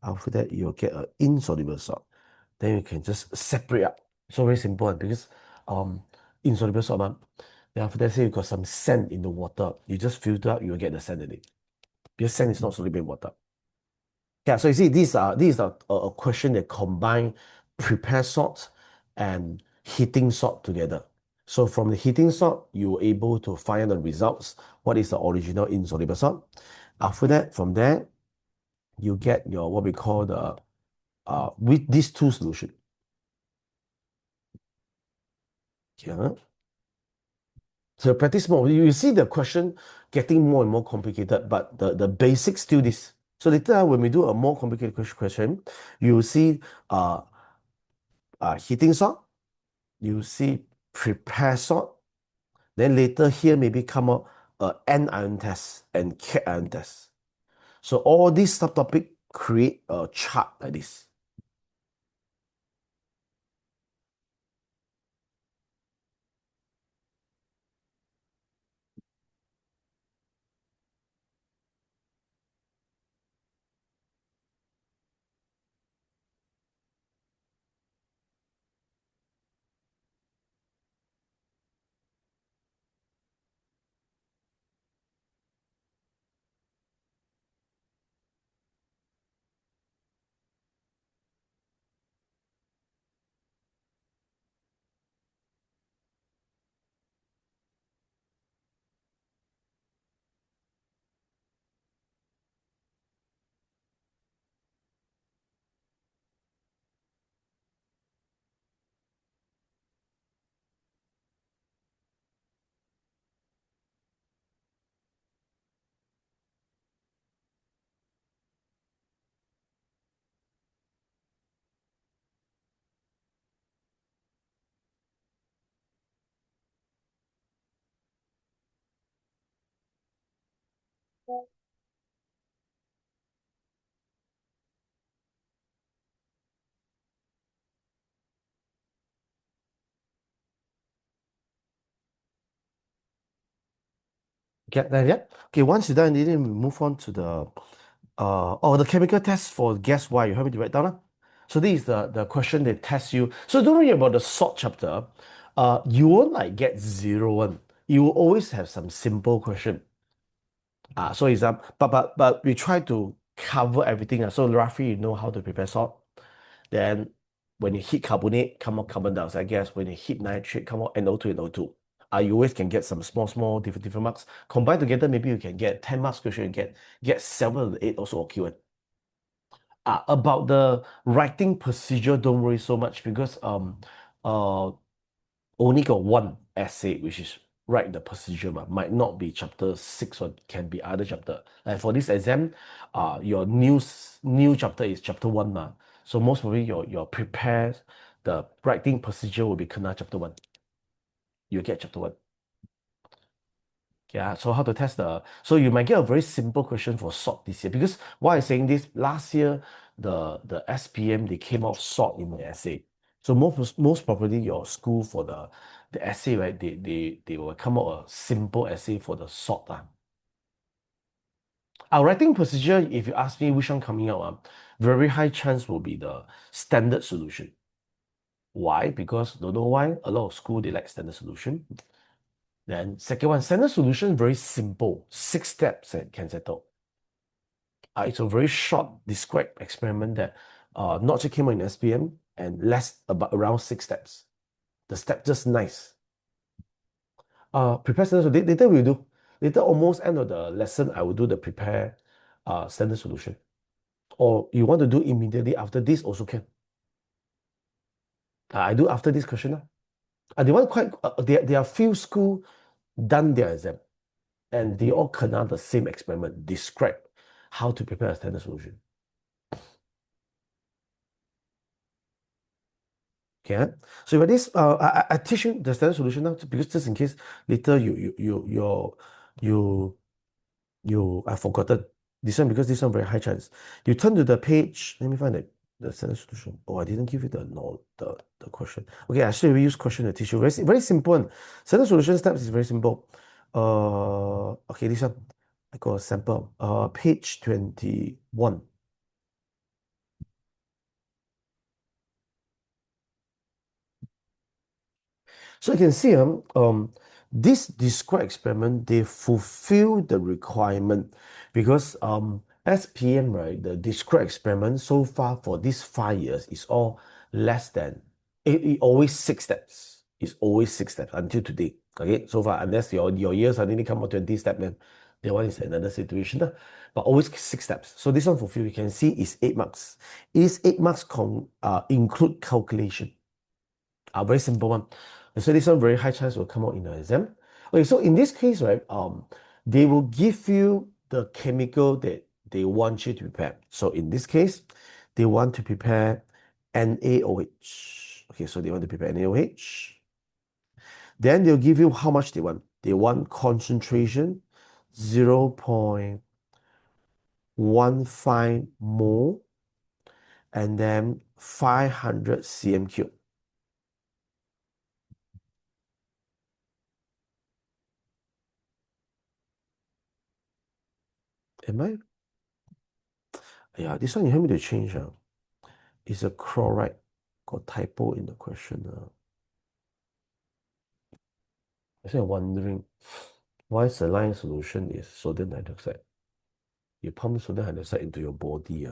After that, you'll get an insoluble salt. Then you can just separate up. So very simple because insoluble salt. Then after that, say you got some sand in the water, you just filter out, you'll get the sand in it. Because sand is not soluble in water. Yeah, so you see, these are a question that combine prepare salt and heating salt together. So from the heating salt, you were able to find the results. What is the original insoluble salt? After that, from there, you get your what we call the with these two solutions. Yeah. So practice more. You see the question getting more and more complicated, but the basics still this. So later when we do a more complicated question, you will see heating salt, you see prepare salt, then later here maybe come up anion test and cation test. So all these subtopic create a chart like this. Get that? Yeah. Okay, once you're done, then we move on to the chemical test for guess why. You help me to write down. So this is the question they test you. So don't worry about the salt chapter. You won't like get 0 1. You will always have some simple question. So but we try to cover everything. So roughly you know how to prepare salt. Then when you heat carbonate, come out carbon dioxide gas. When you heat nitrate, come out NO2 and O2. You always can get some small different marks. Combined together, maybe you can get 10 marks question. Get 7 or 8 also okay one. About the writing procedure, don't worry so much because uh only got one essay, which is write the procedure, but might not be chapter 6 or can be other chapter. Like for this exam, your new chapter is chapter 1 ma. So most probably your prepare the writing procedure will be kena chapter 1. You get chapter 1. Yeah, so how to test so you might get a very simple question for salt this year because why I'm saying this, last year the SPM they came out salt in the essay. So most probably your school for the essay, right? They will come out a simple essay for the salt. Our writing procedure, if you ask me which one coming out, very high chance will be the standard solution. Why? Because don't know why, a lot of school they like standard solution. Then second one, standard solution very simple, 6 steps and can settle. It's a very short described experiment that not just came out in SPM and less about around 6 steps. The step just nice. Prepare standard solution. Later we'll do. Later almost end of the lesson, I will do the prepare standard solution. Or you want to do immediately after this also can. I do after this question. They want quite there are few school done their exam and they all kena the same experiment, describe how to prepare a standard solution. Okay, so with this, I teach you the standard solution now because just in case later I forgotten this one because this one very high chance. You turn to the page. Let me find the standard solution. Oh, I didn't give you the no the question. Okay, I should use question to teach you. Very simple one. Standard solution steps is very simple. Okay, this one I got a sample. Page 21. So you can see this described experiment, they fulfill the requirement because SPM, right, the described experiment so far for these 5 years is all less than, it always 6 steps. It's always 6 steps until today. Okay, so far, unless your years suddenly come out 20 steps, then that one is another situation. But always 6 steps. So this one fulfill, you can see is 8 marks. Is 8 marks include calculation? A very simple one. So this one very high chance will come out in the exam. Okay, so in this case, right, they will give you the chemical that they want you to prepare. So in this case, they want to prepare NaOH. Okay, so they want to prepare NaOH. Then they'll give you how much they want. They want concentration 0.15 mole and then 500 cm cube. Am I? Yeah, this one you help me to change. It's a chloride. Got typo in the question. I'm wondering why saline solution is sodium hydroxide. You pump sodium hydroxide into your body.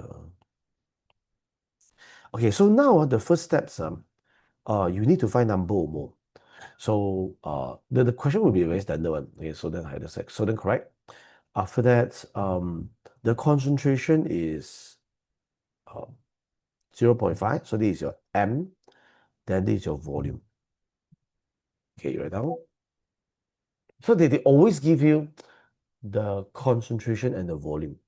Okay, so now the first steps, you need to find number or more. So the question will be a very standard one. Okay, sodium hydroxide, sodium chloride. After that, the concentration is 0.5. So this is your M. Then this is your volume. Okay, you write down. So they always give you the concentration and the volume.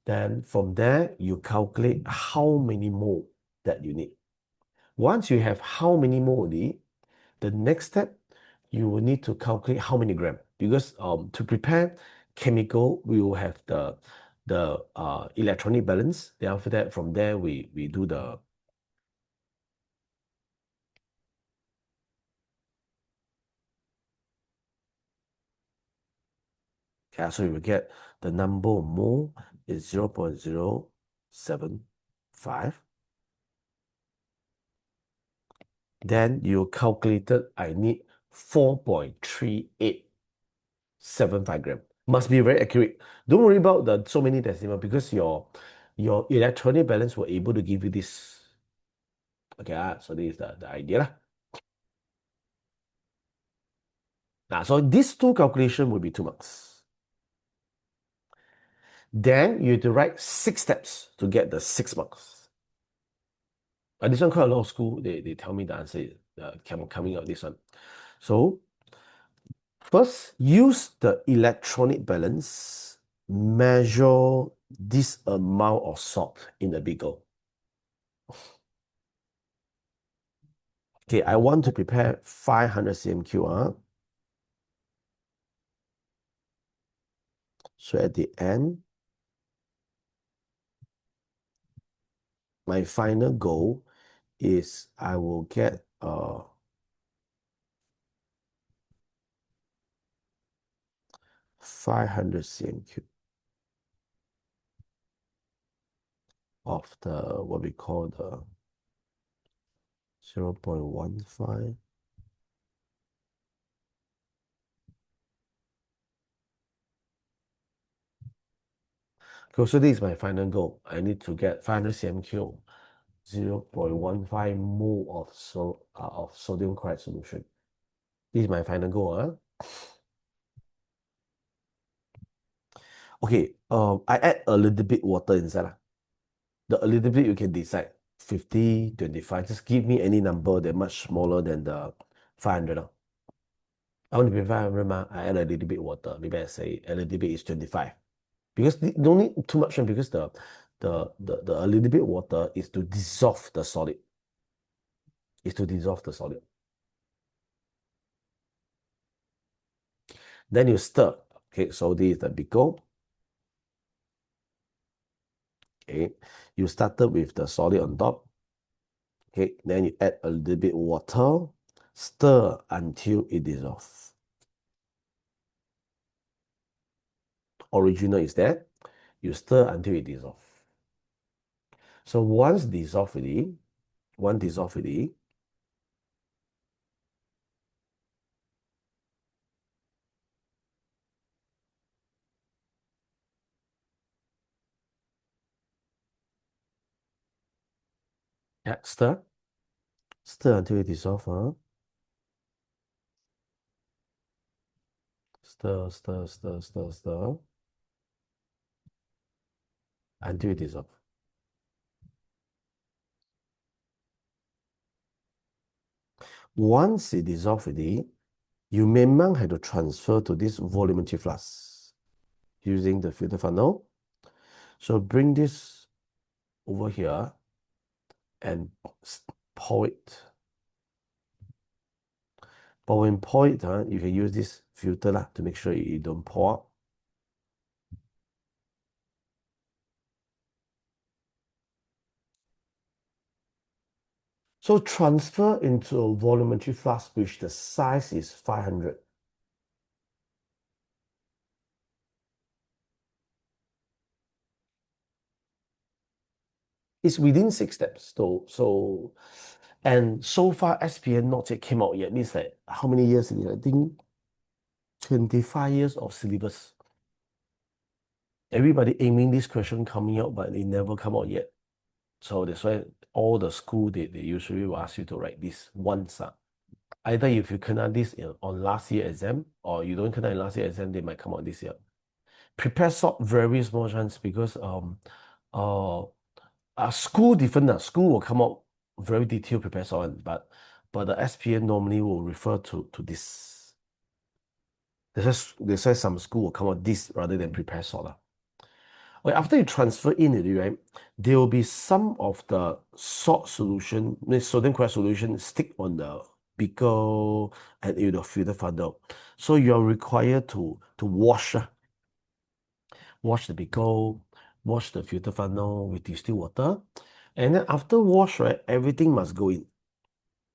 Then from there, you calculate how many mole that you need. Once you have how many mole you need, the next step, you will need to calculate how many gram. Because to prepare chemical, we will have the electronic balance. Then after that, from there, we do the Okay, so you will get the number of mole is 0.075. Then you calculated I need 4.3875 gram. Must be very accurate. Don't worry about the so many decimal because your electronic balance will able to give you this. Okay, so this is the idea lah. Now, so these two calculation will be 2 marks. Then you have to write 6 steps to get the 6 marks. But this one quite a lot of school, they tell me the answer coming out this one. So first, use the electronic balance, measure this amount of salt in the beaker. Okay, I want to prepare 500 cm3. So at the end, my final goal is I will get 500 cm3 of the what we call the 0.15. Okay, so this is my final goal. I need to get 500 cm3, 0.15 mole of sodium chloride solution. This is my final goal. Okay, I add a little bit water inside. A little bit you can decide 50, 25. Just give me any number that much smaller than the 500. I want to be 500, I add a little bit water. Maybe I say a little bit is 25. Because don't need too much because the a little bit water is to dissolve the solid. Then you stir. Okay, so this is the beaker. Okay, you started with the solid on top. Okay, then you add a little bit water, stir until it dissolves. Original is there. You stir until it dissolves. So once dissolved already, yeah, stir until it dissolves. Stir until it dissolves. Once it dissolves already, you memang have to transfer to this volumetric flask using the filter funnel. So bring this over here and pour it. But when pour it, you can use this filter to make sure it don't pour out. So transfer into a volumetric flask which the size is 500. It's within 6 steps though. And so far SPN not yet came out yet. Means like how many years? I think 25 years of syllabus. Everybody aiming this question coming out, but it never come out yet. So that's why all the school they usually will ask you to write this once. Either if you kena this on last year exam or you don't kena in last year exam, they might come out this year. Prepare sort very small chance because school different. School will come out very detailed prepare sort, but the SPN normally will refer to this. That's why some school will come out this rather than prepare sort. Okay, after you transfer in it, right, there will be some of the salt solution, sodium chloride solution stick on the beaker and it will filter funnel. So you are required to wash the beaker, wash the filter funnel with distilled water. And then after wash, right, everything must go in.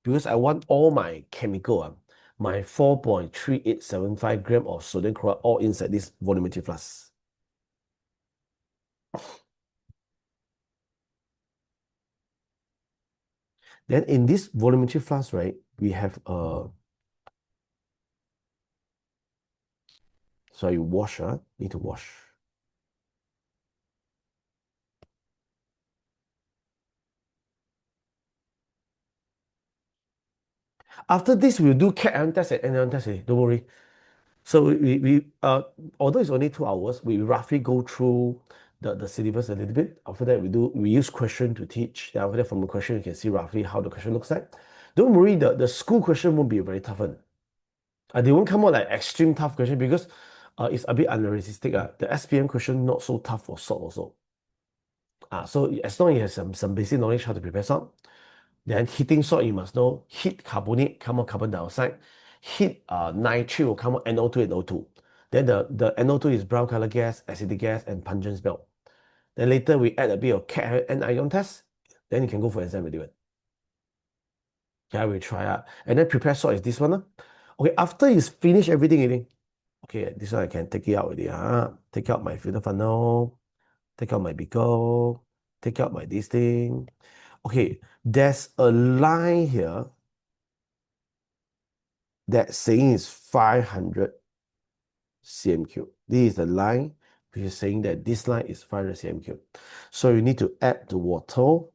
Because I want all my chemical my 4.3875 gram of sodium chloride all inside this volumetric flask. Then in this volumetric flask, right, we have so you wash, need to wash. After this, we'll do cat ion test and anion test. Don't worry. So although it's only 2 hours, we roughly go through the syllabus a little bit. After that, we use question to teach. Then after that, from the question, you can see roughly how the question looks like. Don't worry, the school question won't be a very tough one. They won't come out like extreme tough question because it's a bit unrealistic. The SPM question not so tough for salt also. So as long as you have some basic knowledge how to prepare salt, then heating salt you must know. Heat carbonate, come out carbon dioxide. Heat nitrate will come out NO2 and O2. Then the NO2 is brown color gas, acidic gas, and pungent smell. Then later we add a bit of cat and ion test. Then you can go for exam already. Okay, we try out. And then prepare salt is this one. Okay, after you finish everything already, okay, this one I can take it out already. Take out my filter funnel, take out my beaker, take out my this thing. Okay, there's a line here that saying is 500 cm cube. This is the line which is saying that this line is 500 cm cube. So you need to add the water.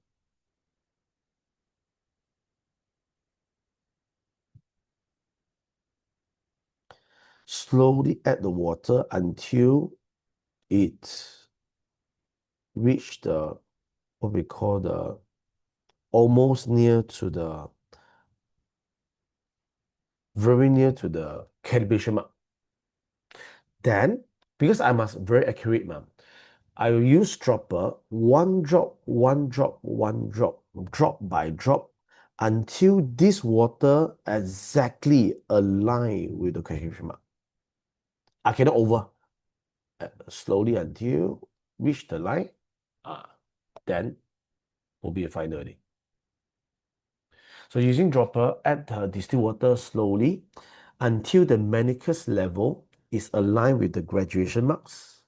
Slowly add the water until it reach the what we call the almost near to the very near to the calibration mark. Then, because I must very accurate, I will use dropper, one drop, one drop, one drop, drop by drop, until this water exactly align with the calibration mark. I cannot over. Slowly until reach the line, then will be a final already. So using dropper, add the distilled water slowly until the manicus level is aligned with the graduation marks.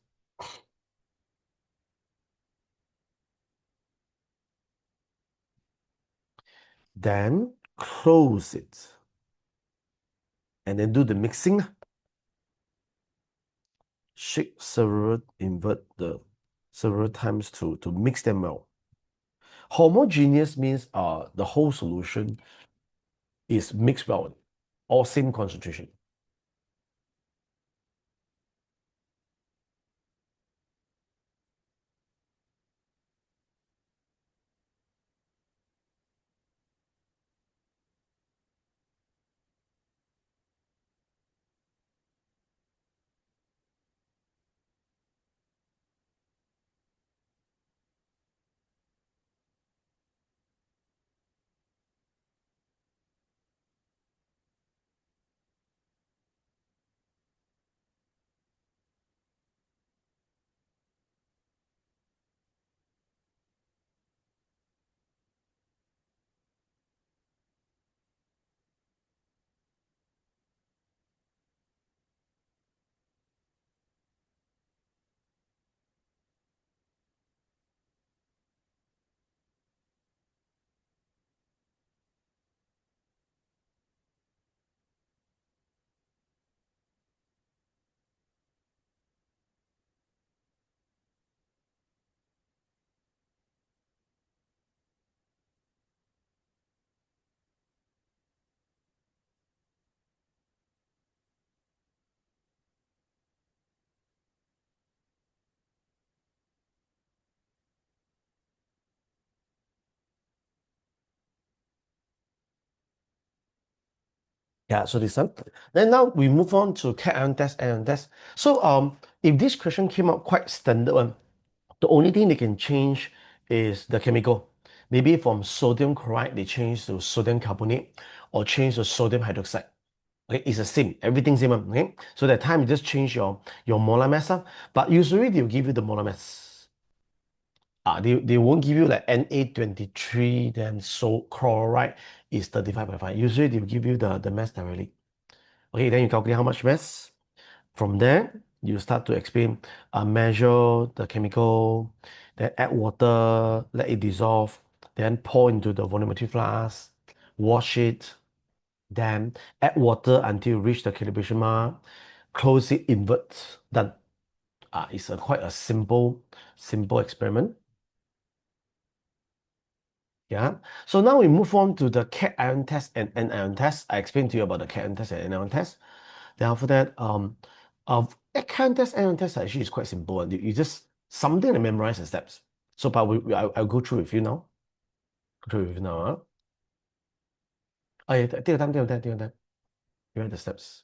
Then close it and then do the mixing. Shake several, invert the several times to mix them well. Homogeneous means the whole solution is mixed well, all same concentration. Yeah, so this one. Then now we move on to cation test, anion test. So if this question came out quite standard one, the only thing they can change is the chemical. Maybe from sodium chloride, they change to sodium carbonate or change to sodium hydroxide. Okay, it's the same, everything's same. Okay, so that time you just change your molar mass up, but usually they'll give you the molar mass. They won't give you like Na23, then so chloride is 35.5. Usually they'll give you the mass directly. Okay, then you calculate how much mass. From there, you start to explain, measure the chemical, then add water, let it dissolve, then pour into the volumetric flask, wash it, then add water until you reach the calibration mark, close it, invert, done. It's quite a simple experiment. Yeah. So now we move on to the cation test and anion test. I explained to you about the cation test and anion test. Then after that, cation test, anion test actually is quite simple. And you just something to memorize the steps. So, but I'll go through with you now. Go through with you now. Oh yeah, take your time, take your time, take your time. You write the steps.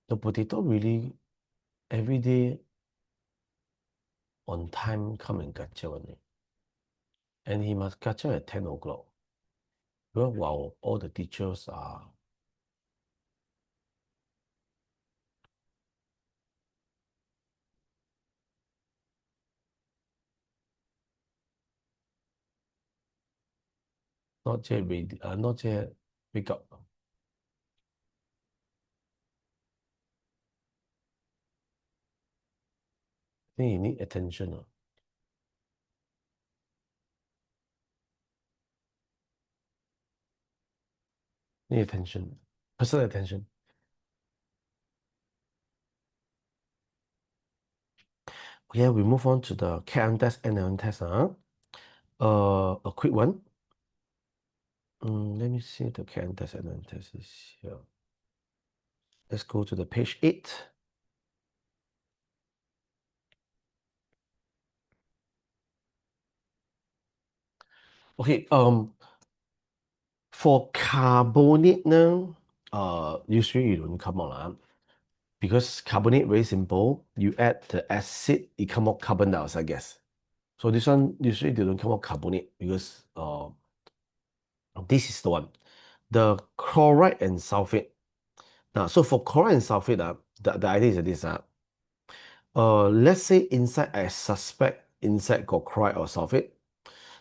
The potato really every day on time come and kacau one eh. And he must kacau at 10 o'clock. Well, while all the teachers are not yet ready, not yet wake up. I think you need attention. Need attention. Personal attention. Okay, we move on to the cation test and anion test. A quick one. Let me see the cation test and anion test is here. Let's go to the page 8. Okay, for carbonate now, usually you don't come out because carbonate very simple. You add the acid, it come out carbon dioxide, I guess. So this one usually they don't come out carbonate because this is the one, the chloride and sulfate. Now, so for chloride and sulfate, the idea is this. Let's say inside I suspect inside got chloride or sulfate.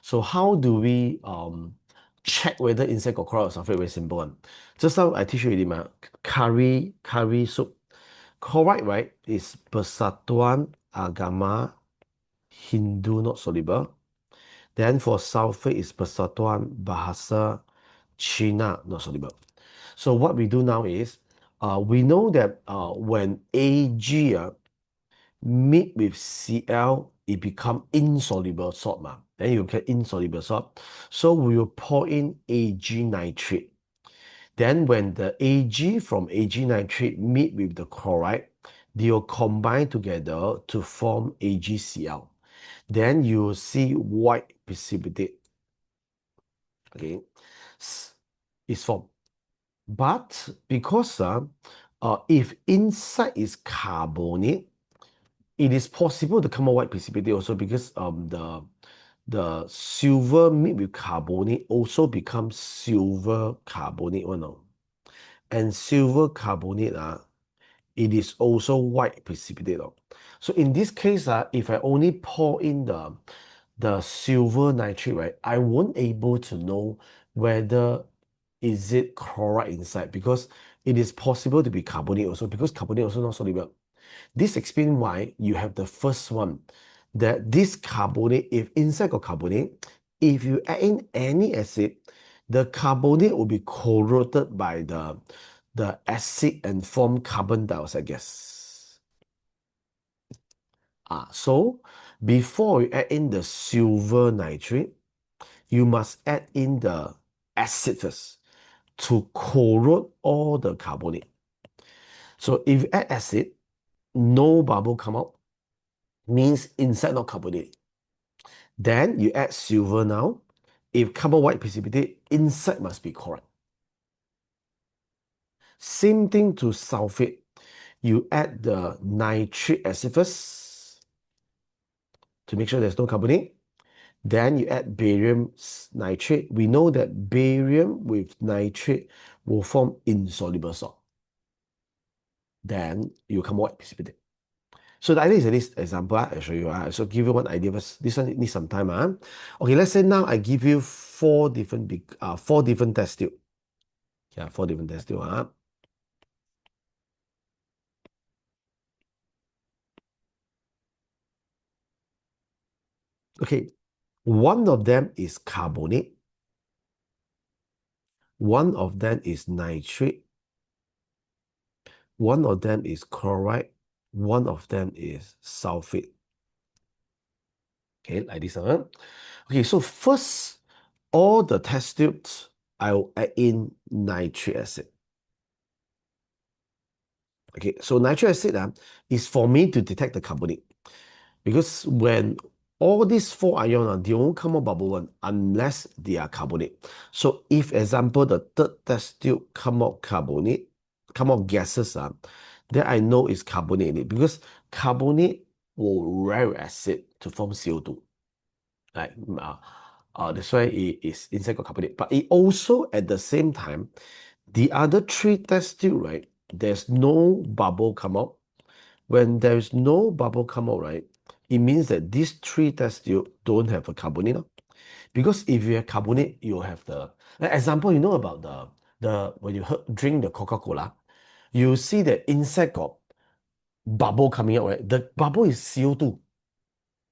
So how do we check whether inside got chloride or sulfate? Very simple one. Just now I teach you already, curry soup. Chloride, right, is persatuan agama Hindu not soluble. Then for sulfate is persatuan bahasa Cina not soluble. So what we do now is we know that when Ag meet with Cl, it become insoluble salt. Then you get insoluble salt. So we will pour in Ag nitrate. Then when the Ag from Ag nitrate meet with the chloride, they will combine together to form AgCl. Then you will see white precipitate. Okay, is formed. But because if inside is carbonate, it is possible to come out white precipitate also because the silver mixed with carbonate also becomes silver carbonate one. And silver carbonate it is also white precipitate. So in this case, if I only pour in the silver nitrate, right, I won't able to know whether is it chloride inside because it is possible to be carbonate also because carbonate also not soluble. This explains why you have the first one, that this carbonate, if inside got carbonate, if you add in any acid, the carbonate will be corroded by the acid and form carbon dioxide gas. So before you add in the silver nitrate, you must add in the acid first to corrode all the carbonate. So if you add acid, no bubble come out, means inside not carbonate. Then you add silver now. If carbon white precipitate, inside must be chloride. Same thing to sulfate. You add the nitric acid first to make sure there's no carbonate. Then you add barium nitrate. We know that barium with nitrate will form insoluble salt. Then you come white precipitate. So the idea is this example, I'll show you. So give you one idea first. This one needs some time. Okay, let's say now I give you four different test tube. Yeah, four different test tube. Okay, one of them is carbonate. One of them is nitrate. One of them is chloride. One of them is sulfate. Okay, like this. Okay, so first, all the test tubes, I will add in nitric acid. Okay, so nitric acid is for me to detect the carbonate. Because when all these four ions, they won't come out bubble one unless they are carbonate. So if, example, the third test tube come out carbonate, come out gases, then I know it's carbonate in it because carbonate will react acid to form CO2. Right? That's why it is inside got carbonate. But it also, at the same time, the other three test tube, right, there's no bubble come out. When there is no bubble come out, right, it means that these three test tube don't have a carbonate. Because if you have carbonate, you have the like example, you know about the when you drink the Coca-Cola, you see that inside got bubble coming out, right? The bubble is CO2.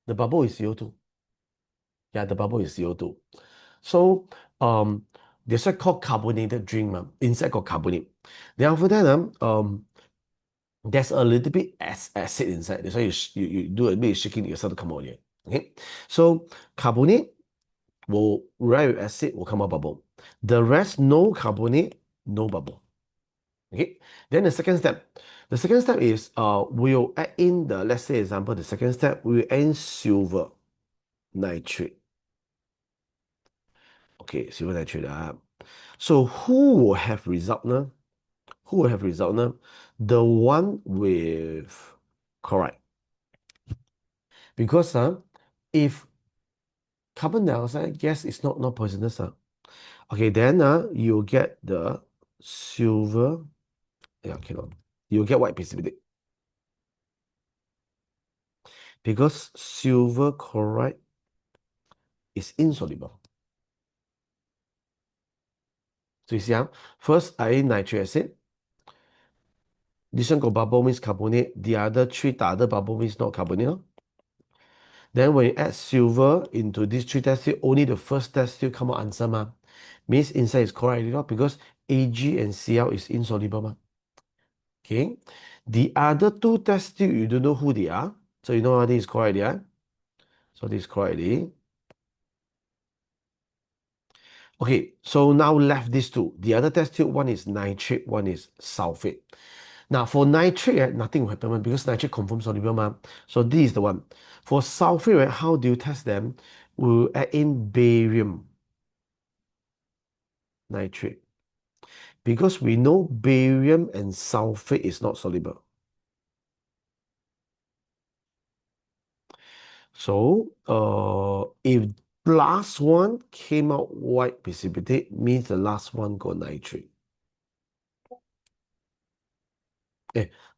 The bubble is CO2. Yeah, the bubble is CO2. So that's why called carbonated drink, inside got carbonate. Then after that, there's a little bit acid inside. That's why you do a bit of shaking yourself to come out here. Okay, so carbonate will react with acid will come out bubble. The rest no carbonate, no bubble. Okay, then the second step. The second step is we'll add in the, let's say example, the second step, we'll add in silver nitrate. Okay, silver nitrate. So who will have result now? Who will have result now? The one with chloride. Because if carbon dioxide gas is not poisonous, okay, then you'll get the silver. Yeah, cannot. You'll get white precipitate. Because silver chloride is insoluble. So you see, first I add nitric acid. This one got bubble means carbonate. The other three, the other bubble means not carbonate. Then when you add silver into these three test tube, only the first test tube come out answer. Means inside is chloride because Ag and Cl is insoluble. Okay. The other two test tube, you don't know who they are. So you know this is chloride. Yeah? So this is chloride. Okay, so now left these two. The other test tube, one is nitrate, one is sulfate. Now for nitrate, nothing will happen because nitrate confirms soluble. So this is the one. For sulfate, how do you test them? We'll add in barium nitrate. Because we know barium and sulfate is not soluble. So if last one came out white precipitate, means the last one got nitrate.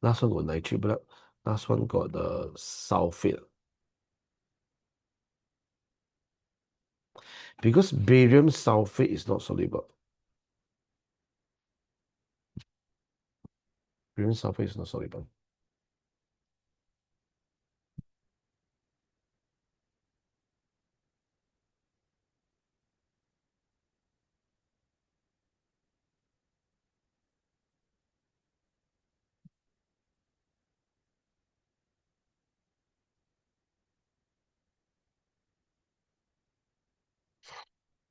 Last one got nitrate, but last one got the sulfate. Because barium sulfate is not soluble. Barium sulfate is not soluble.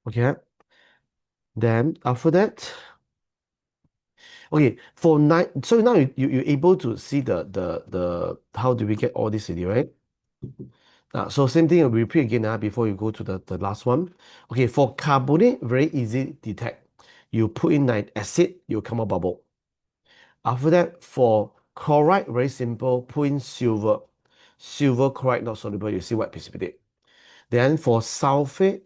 Okay. Then after that, okay, for nine, so now you're able to see the how do we get all this already, right? So same thing, I'll repeat again before you go to the last one. Okay, for carbonate, very easy detect. You put in nitric acid, you come out bubble. After that, for chloride, very simple, put in silver. Silver chloride not soluble, you see white precipitate. Then for sulfate,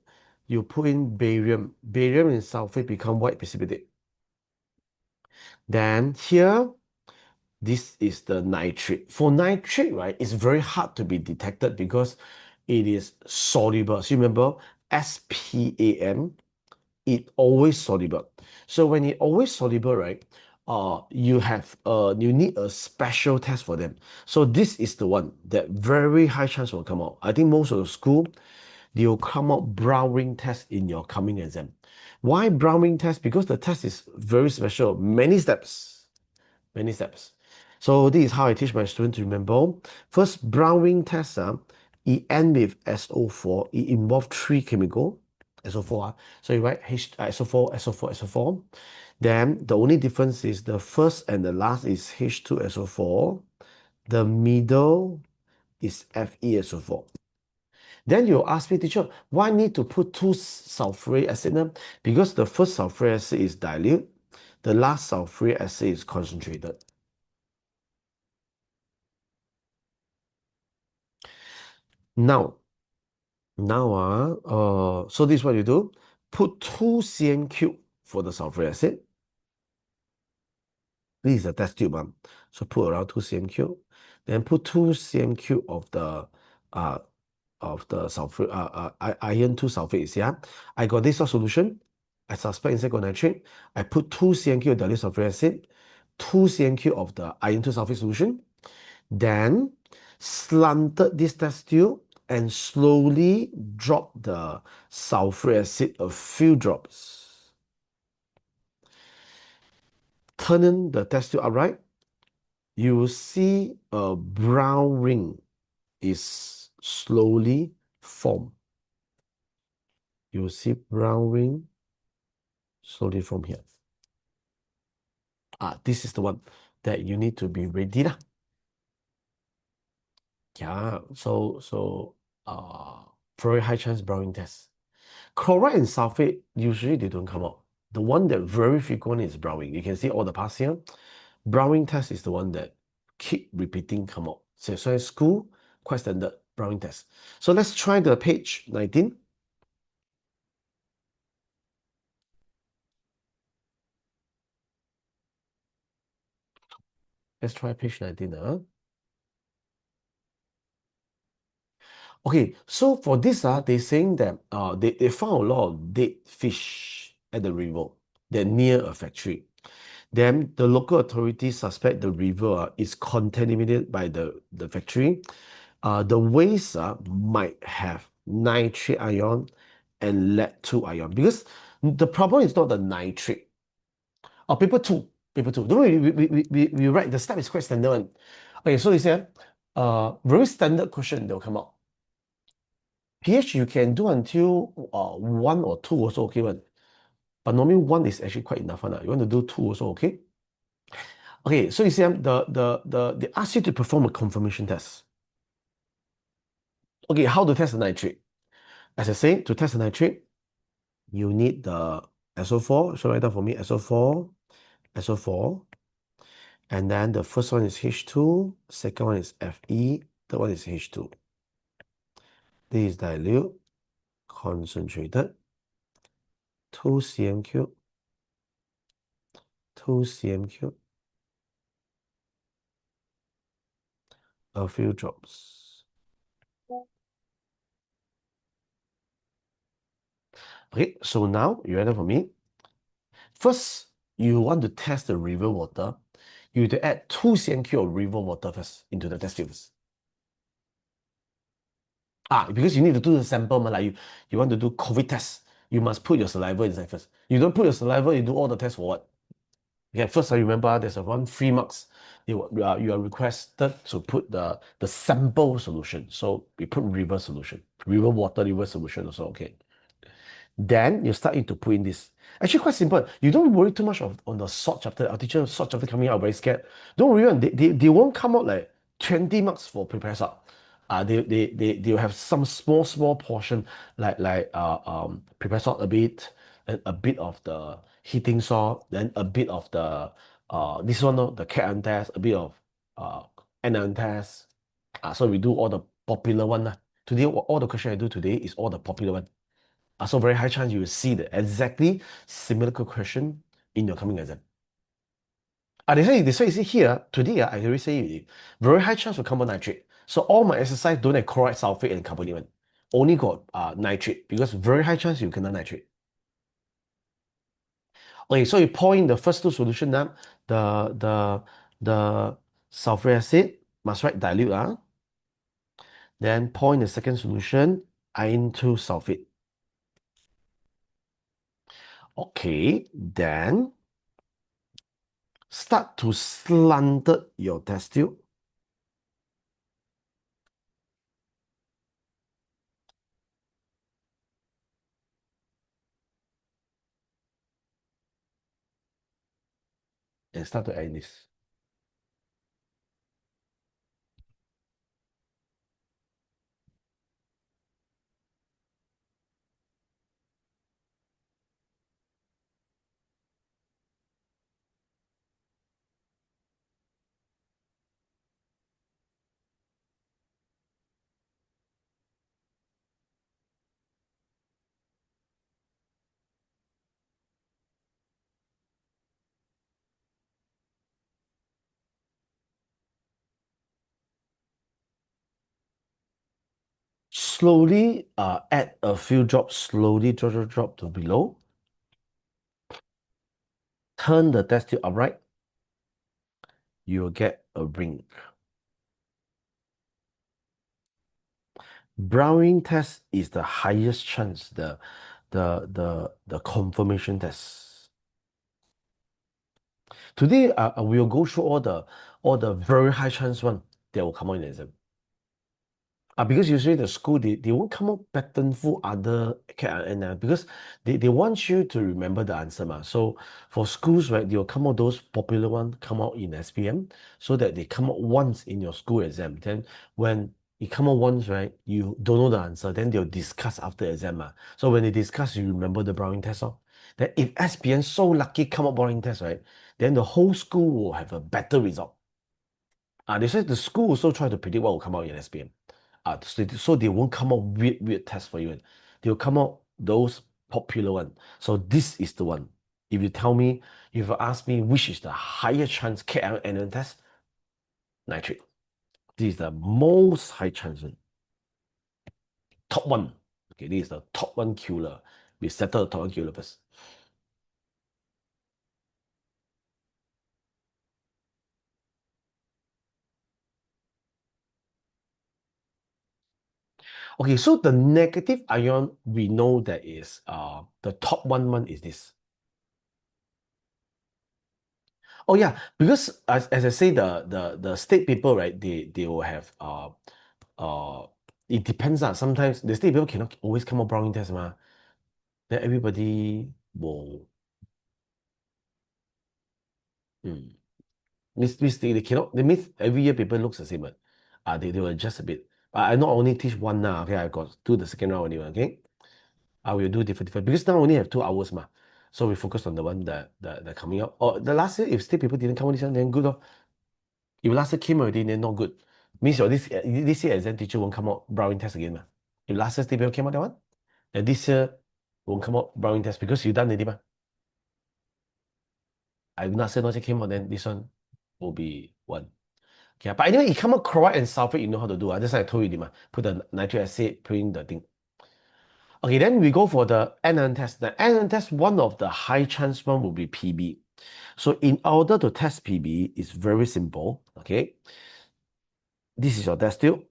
you put in barium. Barium and sulfate become white precipitate. Then here, This is the nitrate. For nitrate, right, it's very hard to be detected because it is soluble. So remember, SPAM, it always soluble. So when it always soluble, right, you need a special test for them. So this is the one that very high chance will come out. I think most of the school, they will come out brown ring test in your coming exam. Why brown ring test? Because the test is very special, many steps, many steps. So this is how I teach my students to remember. First, brown ring test, it end with SO4. It involves three chemical. SO4. So you write SO4, SO4, SO4. Then the only difference is the first and the last is H2SO4. The middle is FeSO4. Then you ask me, teacher, why need to put two sulfuric acid? Because the first sulfuric acid is dilute, the last sulfuric acid is concentrated. Now, so this is what you do. Put 2 cm cube for the sulfuric acid. This is a test tube. So put around 2 cm cube. Then put 2 cm cube of the sulfur iron 2 sulfate. Yeah, I got this solution. I suspect inside got nitrate. I put 2 cm cube of dilute sulfuric acid, 2 cm cube of the iron 2 sulfate solution. Then slanted this test tube and slowly drop the sulfuric acid a few drops. Turn the test tube upright. You will see a brown ring is slowly formed. You will see brown ring slowly from here. This is the one that you need to be ready lah. Yeah, very high chance browning test. Chloride and sulfate, usually they don't come out. The one that very frequent is browning. You can see all the past here. Browning test is the one that keep repeating come out. So in school, quite standard browning test. So let's try the page 19. Let's try page 19. Okay, so for this, they're saying that they found a lot of dead fish at the river. They're near a factory. Then the local authorities suspect the river is contaminated by the factory. The waste might have nitrate ion and lead 2 ion because the problem is not the nitrate. Paper 2. Don't worry, we write the step is quite standard one. Okay, so they said very standard question they'll come out. pH you can do until 1 or 2 also okay one. But normally 1 is actually quite enough. You want to do 2 also okay. Okay, so you see they ask you to perform a confirmation test. Okay, how to test the nitrate? As I say, to test the nitrate, you need the SO4. So write down for me SO4, SO4. And then the first one is H2, second one is Fe, third one is H2. This is dilute, concentrated, 2 cm cube, 2 cm cube, a few drops. Okay, so now you ready for me? First, you want to test the river water. You need to add 2 cm cube of river water first into the test tubes. Because you need to do the sample, like you want to do COVID test, you must put your saliva inside first. You don't put your saliva, you do all the tests for what? Okay, first I remember there's one 3 marks. You are requested to put the sample solution. So we put river solution, river water, river solution also okay. Then you start to put in this. Actually, quite simple. You don't worry too much on the salt chapter. Our teacher salt chapter coming out very scared. Don't worry, they won't come out like 20 marks for prepare salt. They'll have some small portion prepare salt a bit, then a bit of the heating salt, then a bit of the this one the cat test, a bit of anion test. So we do all the popular one. Today, all the question I do today is all the popular one. So very high chance you will see the exactly similar question in your coming exam. That's why you see here, today I already say it, very high chance of carbon nitrate. So all my exercise don't have chloride, sulfate, and carbonate. Only got nitrate because very high chance you cannot nitrate. Okay, so you pour in the first two solution now, the sulfuric acid, must write dilute, then pour in the second solution, iron 2 sulfate. Okay, then start to slant your test tube. And start to add this. Slowly add a few drops, slowly drop to below. Turn the test tube upright. You will get a ring. Browning test is the highest chance, the confirmation test. Today we will go through all the very high chance one that will come out in the exam. Because usually the school they won't come up patternful other and because they want you to remember the answer ma. So for schools, right, they will come out those popular one come out in SPM so that they come out once in your school exam. Then when it come out once, right, you don't know the answer, then they'll discuss after exam. So when they discuss, you remember the Browning test. Then if SPM so lucky come out Browning test, right, then the whole school will have a better result. They said the school also try to predict what will come out in SPM. So they won't come out weird tests for you. They'll come out those popular one. So this is the one. If you ask me which is the higher chance KLNN test, nitrate. This is the most high chance one. Top one. Okay, this is the top one killer. We settle the top one killer first. Okay, so the negative ion we know that is the top one is this. Oh yeah, because as I say, the state paper, right? They will have it depends. Sometimes the state paper cannot always come out Browning test, then everybody will miss they cannot they miss every year paper looks the same, but they will adjust a bit. I not only teach one now, okay, I got do the second round anyway, okay. I will do different because now I only have 2 hours, so we focus on the one that coming up. Or the last year, if state paper didn't come out this one, then good. If last year came already, then not good. Means your this year exam teacher won't come out Browning test again. If last year's paper came out that one, then this year won't come out Browning test because you done already. I will not say not yet came out, then this one will be one. Okay, but anyway, it come out chloride and sulfate, you know how to do. That's why I told you, put the nitric acid, put in the thing. Okay, then we go for the NN test. The NN test, one of the high chance one will be PB. So in order to test PB, it's very simple. Okay, this is your test tube.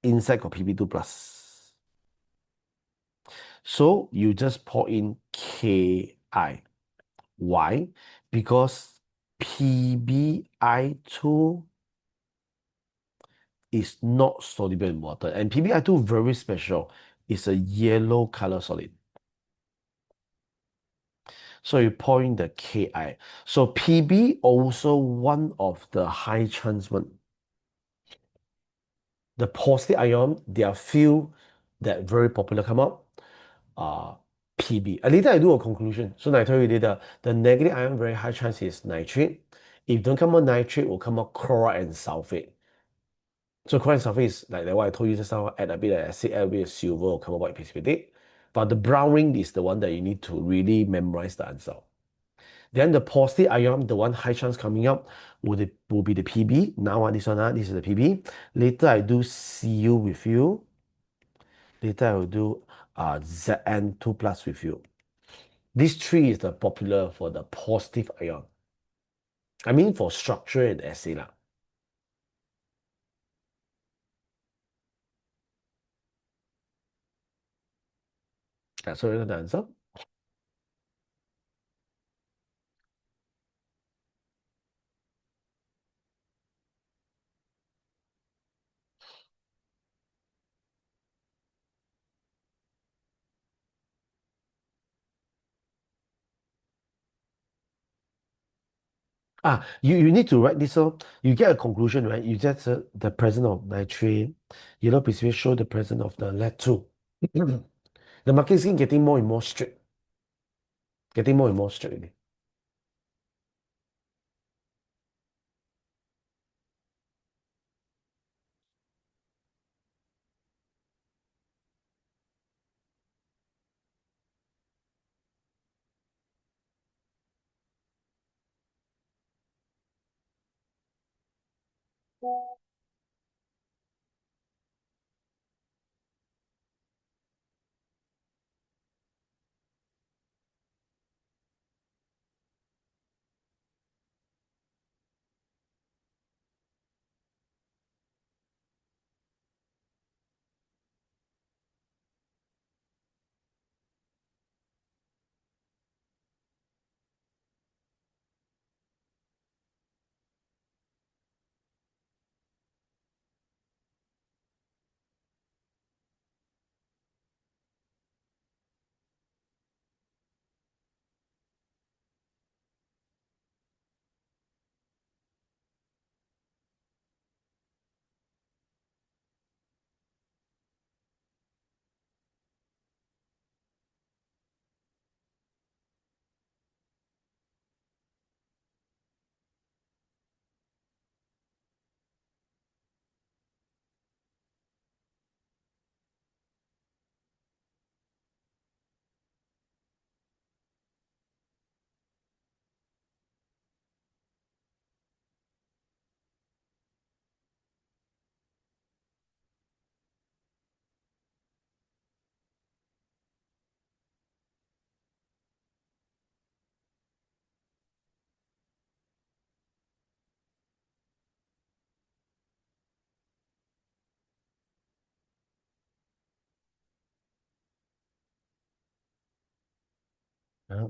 Inside got PB2 plus. So you just pour in KI. Why? Because PBI2 is not soluble in water. And PBI2 very special. It's a yellow color solid. So you pour in the KI. So PB also one of the high chance one. The positive ion, there are few that very popular come up. PB. Later I do a conclusion. So I tell you later, the negative ion very high chance is nitrate. If don't come out nitrate, will come out chloride and sulfate. So chloride and sulfate is like what I told you just now, add a bit of acid, add a bit of silver, will come out white precipitate. But the brown ring is the one that you need to really memorize the answer. Then the positive ion, the one high chance coming out, will be the PB. Now this one, this is the PB. Later I do Cu with you. Later I will do Zn2 plus with you. These three is the popular for the positive ion. I mean for structure and assay lah. That's already the answer. You need to write this. So you get a conclusion, right? You just the presence of nitrate, yellow precipitate show the presence of the lead too. The marking scheme getting more and more strict. Getting more and more strict already.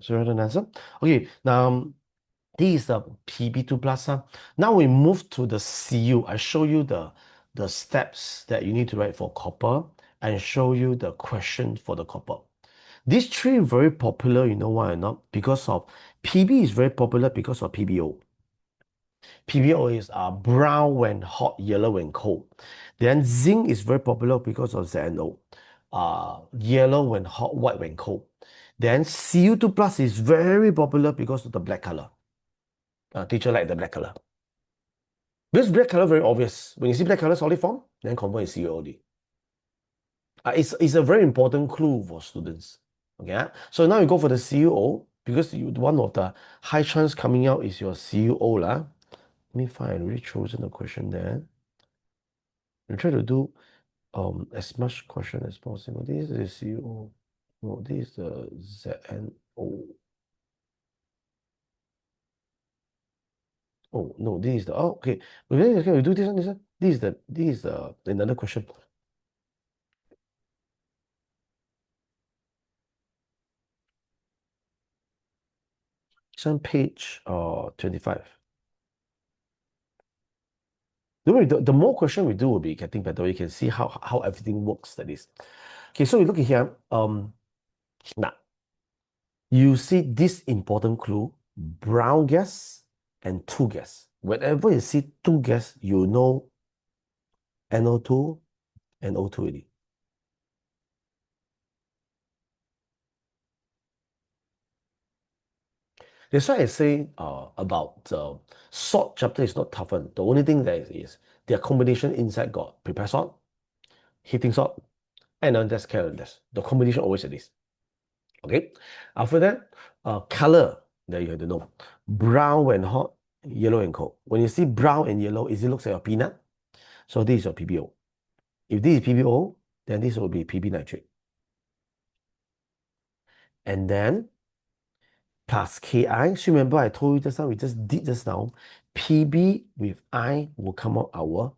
So you have an answer. Okay, now this is the PB2 plus. Now we move to the CU. I show you the steps that you need to write for copper and show you the question for the copper. These three very popular, you know why or not? Because of PB is very popular because of PBO. PBO is brown when hot, yellow when cold. Then zinc is very popular because of ZNO. Yellow when hot, white when cold. Then Cu2 plus is very popular because of the black color. Teacher like the black color. Because black color very obvious. When you see black color solid form, then confirm is CuOD. It's a very important clue for students. Okay, so now you go for the CuO because one of the high chance coming out is your CuO lah. Let me find. I already chosen the question there. You try to do as much question as possible. This is the CuO. No, this is the ZNO. Oh no, this is the okay. Okay, we do this one. This is the another question. It's on page 25. The more question we do will be getting better. You can see how everything works like this. Okay, so we look at here. Now you see this important clue: brown gas and two gas. Whenever you see two gas, you know NO2 and O2 already. That's why I say about salt chapter is not toughened. The only thing that is their combination inside got prepared salt, heating salt, and then that's careless. The combination always is this. Okay. After that, color. There you have to know. Brown when hot, yellow and cold. When you see brown and yellow, it looks like a peanut. So this is your PbO. If this is PbO, then this will be Pb nitrate. And then plus Ki. So remember I told you just now, we just did just now. Pb with I will come out our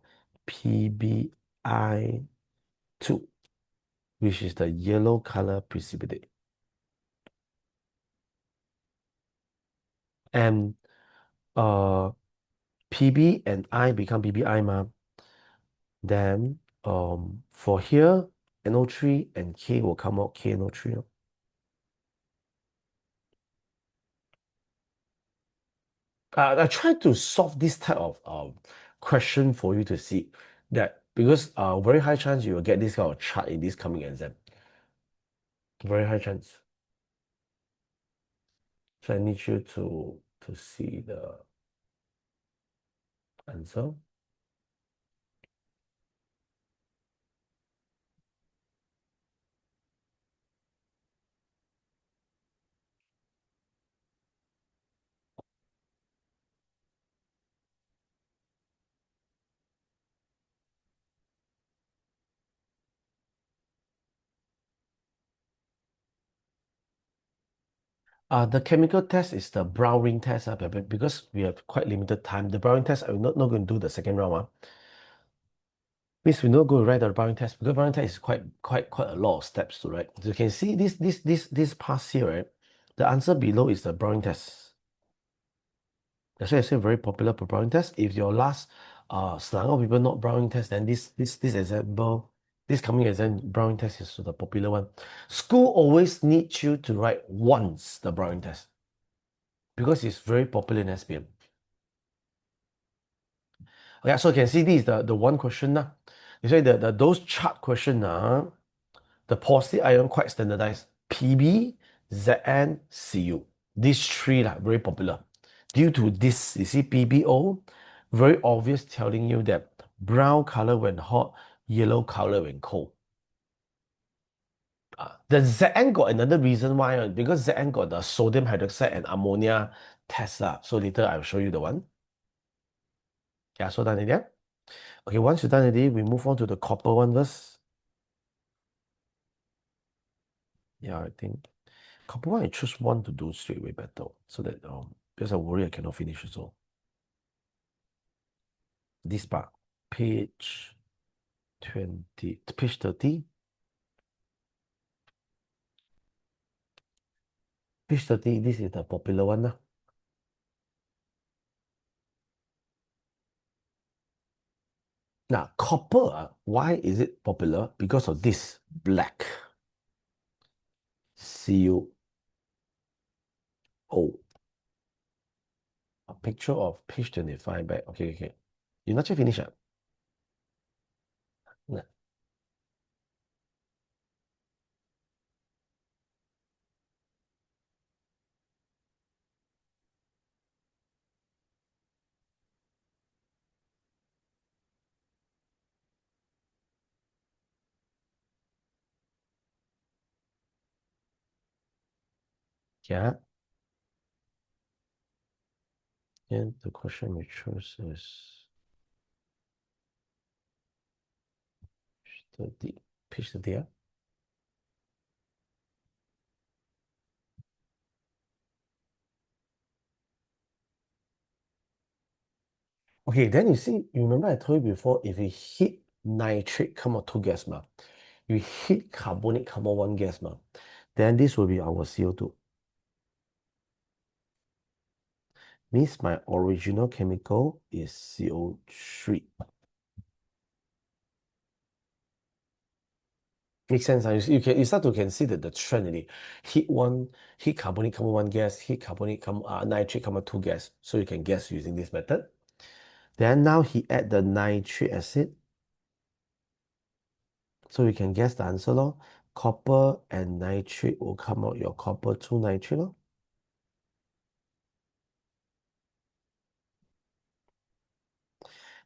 PbI2, which is the yellow color precipitate. And Pb and I become Pbi ma. Then for here, NO3 and K will come out KNO3. I tried to solve this type of question for you to see that, because very high chance you will get this kind of chart in this coming exam. Very high chance. So I need you to see the answer. The chemical test is the brown ring test, because we have quite limited time. The brown ring test, I'm not going to do the second round. Means we're not going to write the brown ring test, because brown ring test is quite a lot of steps to write. So you can see this part here, right? The answer below is the brown ring test. That's why I say very popular for brown ring test. If your last slang of people not brown ring test, then this example, this coming exam brown ring test is the popular one. School always needs you to write once the brown ring test, because it's very popular in SPM. Okay, so you can see this is the one question. You say those chart question, the positive ion quite standardized. Pb, Zn, Cu. These three very popular. Due to this, you see PbO, very obvious telling you that brown color when hot, yellow color when cold. The Zn got another reason why, because Zn got the sodium hydroxide and ammonia test. So later I'll show you the one. Yeah, so done already. Okay, once you're done already, we move on to the copper one first. Yeah, I think copper one, I choose one to do straight away better, so that because I worry I cannot finish it. So this part, page 20, page 30. Page 30, this is the popular one. Now, copper, why is it popular? Because of this black. CuO. A picture of page 25 back. Okay. You not yet finished it? Nah. Yeah. And the question we choose is 30, page 30. Okay, then you see, you remember I told you before, if you hit nitrate, come out two gas, you hit carbonic, come out one gas, then this will be our CO2. Means my original chemical is CO3. Makes sense. You start to can see that the trend already. Hit carbonic, come out one gas, hit carbonic, nitrate, come out two gas. So you can guess using this method. Then now he add the nitric acid. So we can guess the answer, lor. Copper and nitrate will come out your copper 2 nitrate, lor.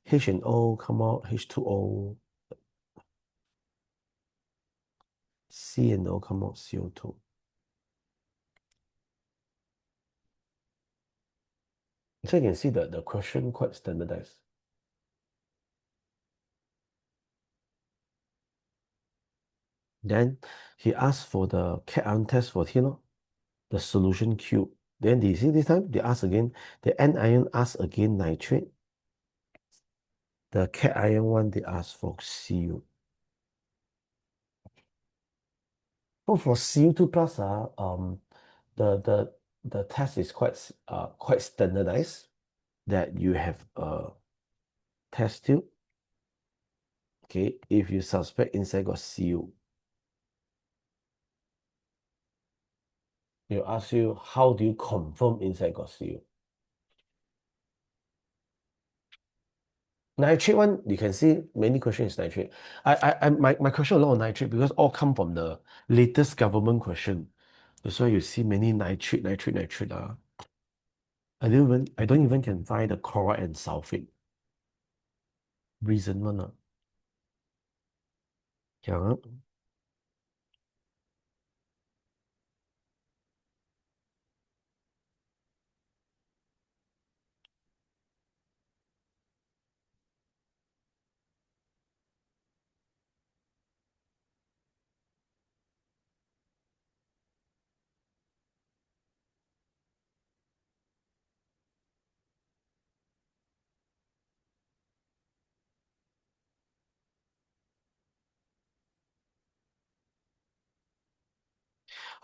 H and O come out H2O. C and O come out CO2. So you can see the question quite standardized. Then he asked for the cat ion test for T, the solution cube. Then you see this time they ask again, the anion asked again nitrate. The cation one they ask for Cu. So for Cu2 plus, the the the test is quite standardized, that you have a test tube. Okay, if you suspect inside got Cu, you ask you how do you confirm inside got Cu. Nitrate one, you can see many questions is nitrate. My question a lot of nitrate because all come from the latest government question. That's why you see many nitrate. I don't even can find the chloride and sulfate. Reason one. Yeah.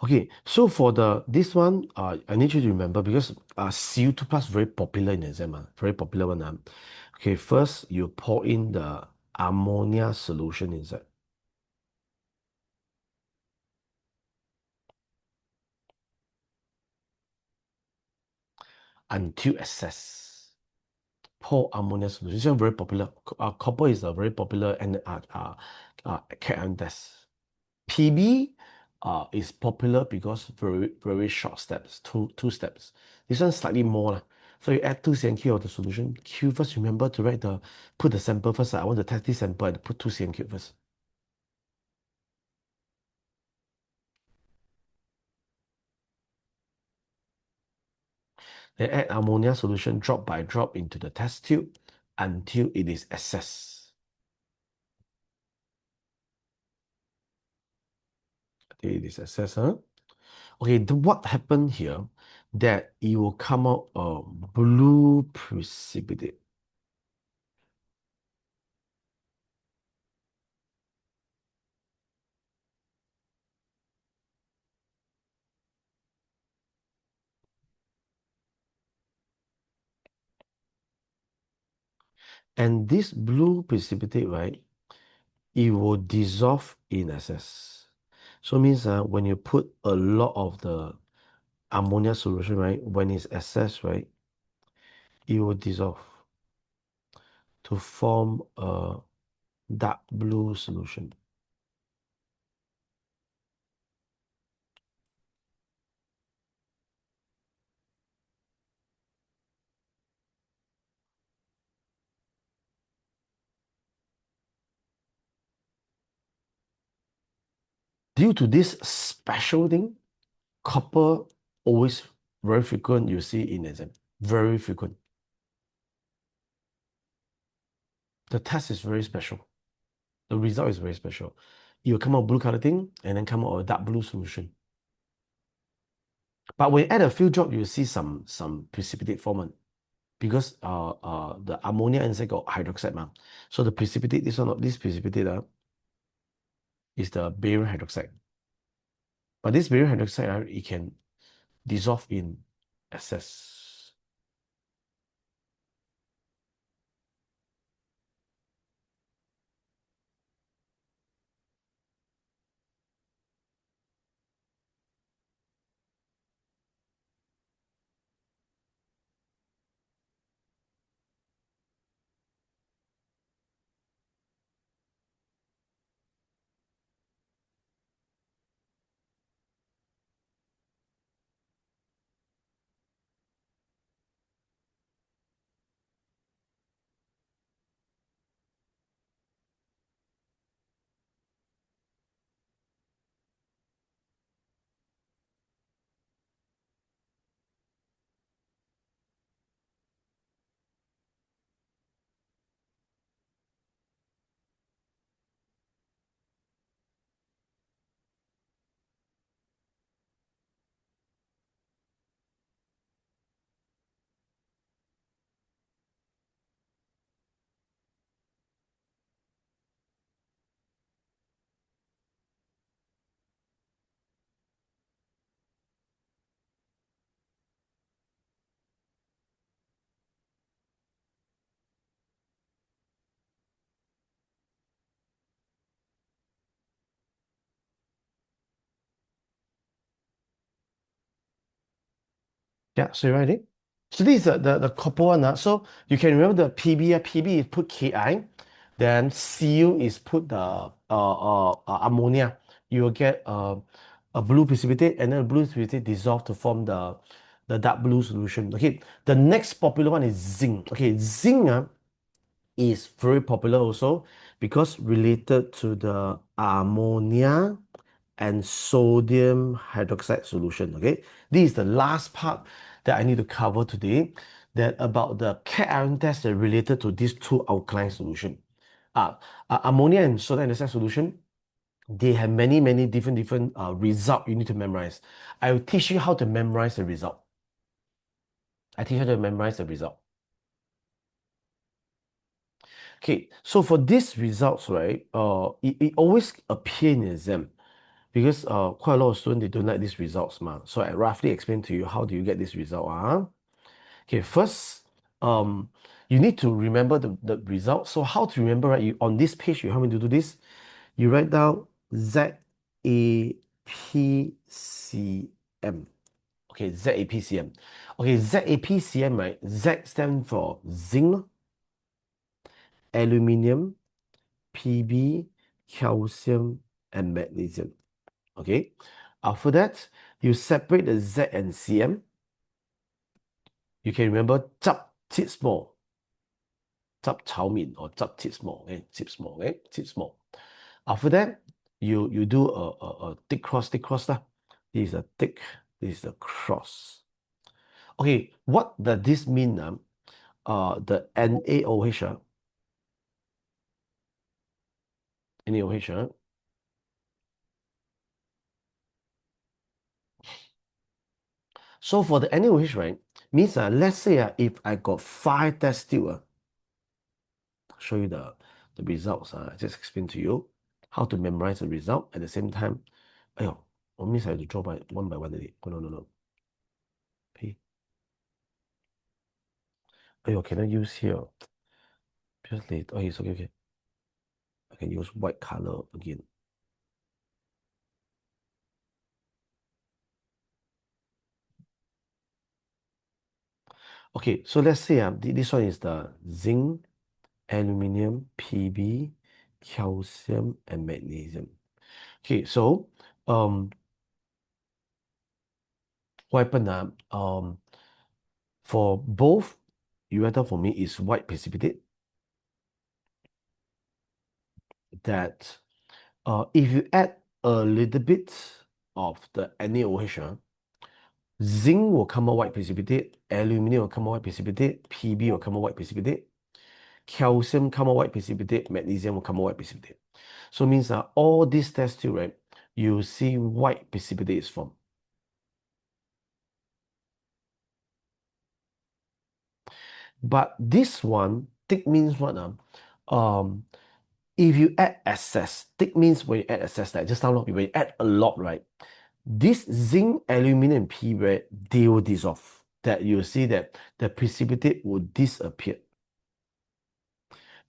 Okay, so for this one, I need you to remember because Cu2 plus very popular in exam, very popular one. Okay, first you pour in the ammonia solution inside. Until assess. Pour ammonia solution. This one very popular. Copper is a very popular and cation test. PB is popular because very short steps, two steps. This one slightly more. So you add 2 cm of the solution. Q first, remember to put the sample first. I want to test this sample and put 2 cm first. Then add ammonia solution drop by drop into the test tube until it is assessed. Until it is assessed, huh? Okay, what happened here? That it will come out a blue precipitate. And this blue precipitate, right, it will dissolve in excess. So means when you put a lot of the ammonia solution, right, when it's excess, right, it will dissolve to form a dark blue solution. Due to this special thing, copper always very frequent you see in exam. Very frequent. The test is very special. The result is very special. It will come out blue color thing and then come out a dark blue solution. But when you add a few drops, you see some precipitate form because the ammonia inside got hydroxide ma. So the precipitate, this precipitate is the barium hydroxide. But this barium hydroxide, it can dissolve in excess. Yeah, so you write it. So this is the copper one. So you can remember the PB. PB is put Ki, then Cu is put the ammonia. You will get a blue precipitate, and then the blue precipitate dissolve to form the dark blue solution. Okay, the next popular one is zinc. Okay, zinc is very popular also because related to the ammonia and sodium hydroxide solution. Okay, this is the last part that I need to cover today. That about the cat ion test that related to these two alkaline solution. Ammonia and sodium hydroxide solution. They have many different result you need to memorize. I will teach you how to memorize the result. I teach you how to memorize the result. Okay, so for these results, right, it always appear in exam because quite a lot of students they don't like these results, ma. So I roughly explain to you how do you get this result, Okay, first, you need to remember the result. So how to remember, right? You on this page, you help me to do this. You write down ZAPCM. Okay, ZAPCM. Okay, ZAPCM, right? Z stand for zinc, aluminium, Pb, calcium, and magnesium. Okay. After that, you separate the Z and Cm. You can remember chop chip small, chop chow mein or chop chip small, okay, chip small, okay, chip small. After that, you do a thick cross lah. This is a thick, this is a cross. Okay, what does this mean? The NaOH, NaOH, so for the NaOH, right, means let's say if I got 5 test tube, I'll show you the results. I just explain to you how to memorize the result at the same time. Ayo, means I have to draw by one already. Oh, no. Okay. Ayo, can I use here? Just later. Oh, it's okay. I can use white color again. Okay, so let's say this one is the zinc, aluminium, Pb, calcium, and magnesium. Okay, so what happened? For both, urethra for me is white precipitate. That if you add a little bit of the NaOH, zinc will come out white precipitate, aluminium will come out white precipitate, Pb will come out white precipitate, calcium come out white precipitate, magnesium will come out white precipitate. So it means all these test tube, right, you see white precipitate is formed. But this one, thick means what? If you add excess, thick means when you add excess, like just now, when you add a lot, right? This zinc, aluminum, and P, right, they will dissolve. That you'll see that the precipitate will disappear.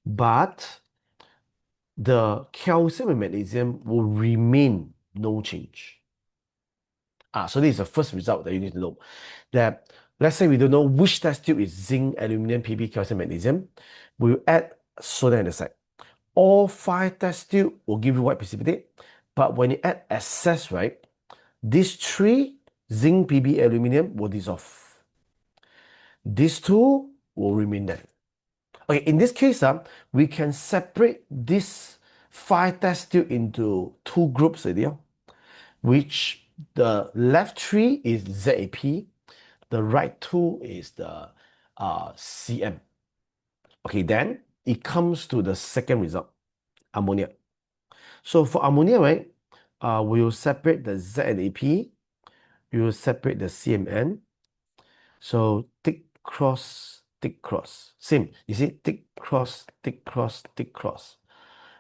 But the calcium and magnesium will remain no change. So this is the first result that you need to know. That let's say we don't know which test tube is zinc, aluminum, Pb, calcium, magnesium. We'll add sodium hydroxide. All 5 test tube will give you white precipitate. But when you add excess, right, these 3, zinc, Pb, aluminum, will dissolve. These 2 will remain there. Okay, in this case, we can separate this 5 test tube into 2 groups already, which the left 3 is ZAP, the right 2 is the CM. Okay, then it comes to the second result, ammonia. So for ammonia, right, we will separate the Z and AP, we will separate the CMN. So thick cross, same. You see, thick cross, thick cross, thick cross.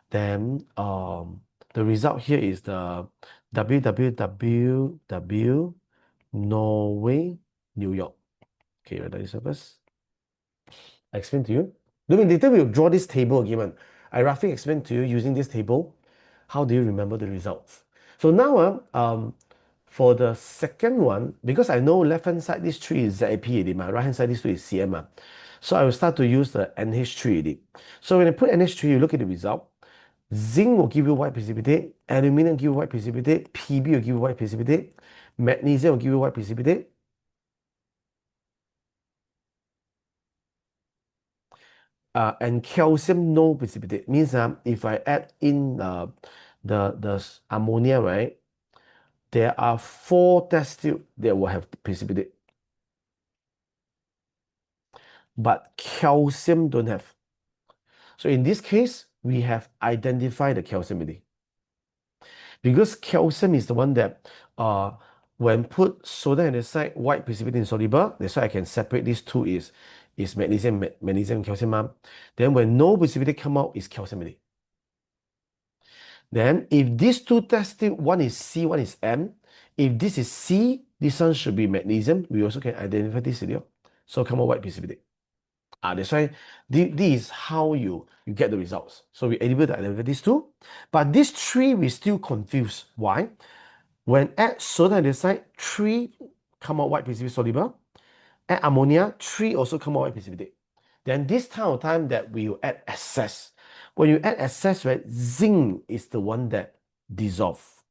Then the result here is the WWWW Norway, New York. Okay, write this first. I explain to you. Later we'll draw this table again. I roughly explain to you using this table. How do you remember the results? So now For the second one, because I know left-hand side, this 3 is ZAP already, my right-hand side, this 2 is CM. So I will start to use the NH3 already. So when I put NH3, you look at the result. Zinc will give you white precipitate, aluminum give you white precipitate, PB will give you white precipitate, magnesium will give you white precipitate. And calcium no precipitate means if I add in the ammonia, right, there are 4 test tubes that will have precipitate, but calcium don't have. So in this case, we have identified the calcium already. Because calcium is the one that when put sodium andesite white precipitate insoluble, that's why I can separate these two is magnesium, magnesium, calcium. Then when no precipitate come out, is calcium already. Then if these two test tube, one is C, one is M, if this is C, this one should be magnesium. We also can identify this video. So come out white precipitate. That's why this is how you get the results. So we're able to identify these two. But these 3, we still confused. Why? When add sodium andesite, 3 come out white precipitate soluble. Add ammonia, 3 also come out white precipitate. Then this time that we will add excess. When you add excess, right, zinc is the one that dissolve.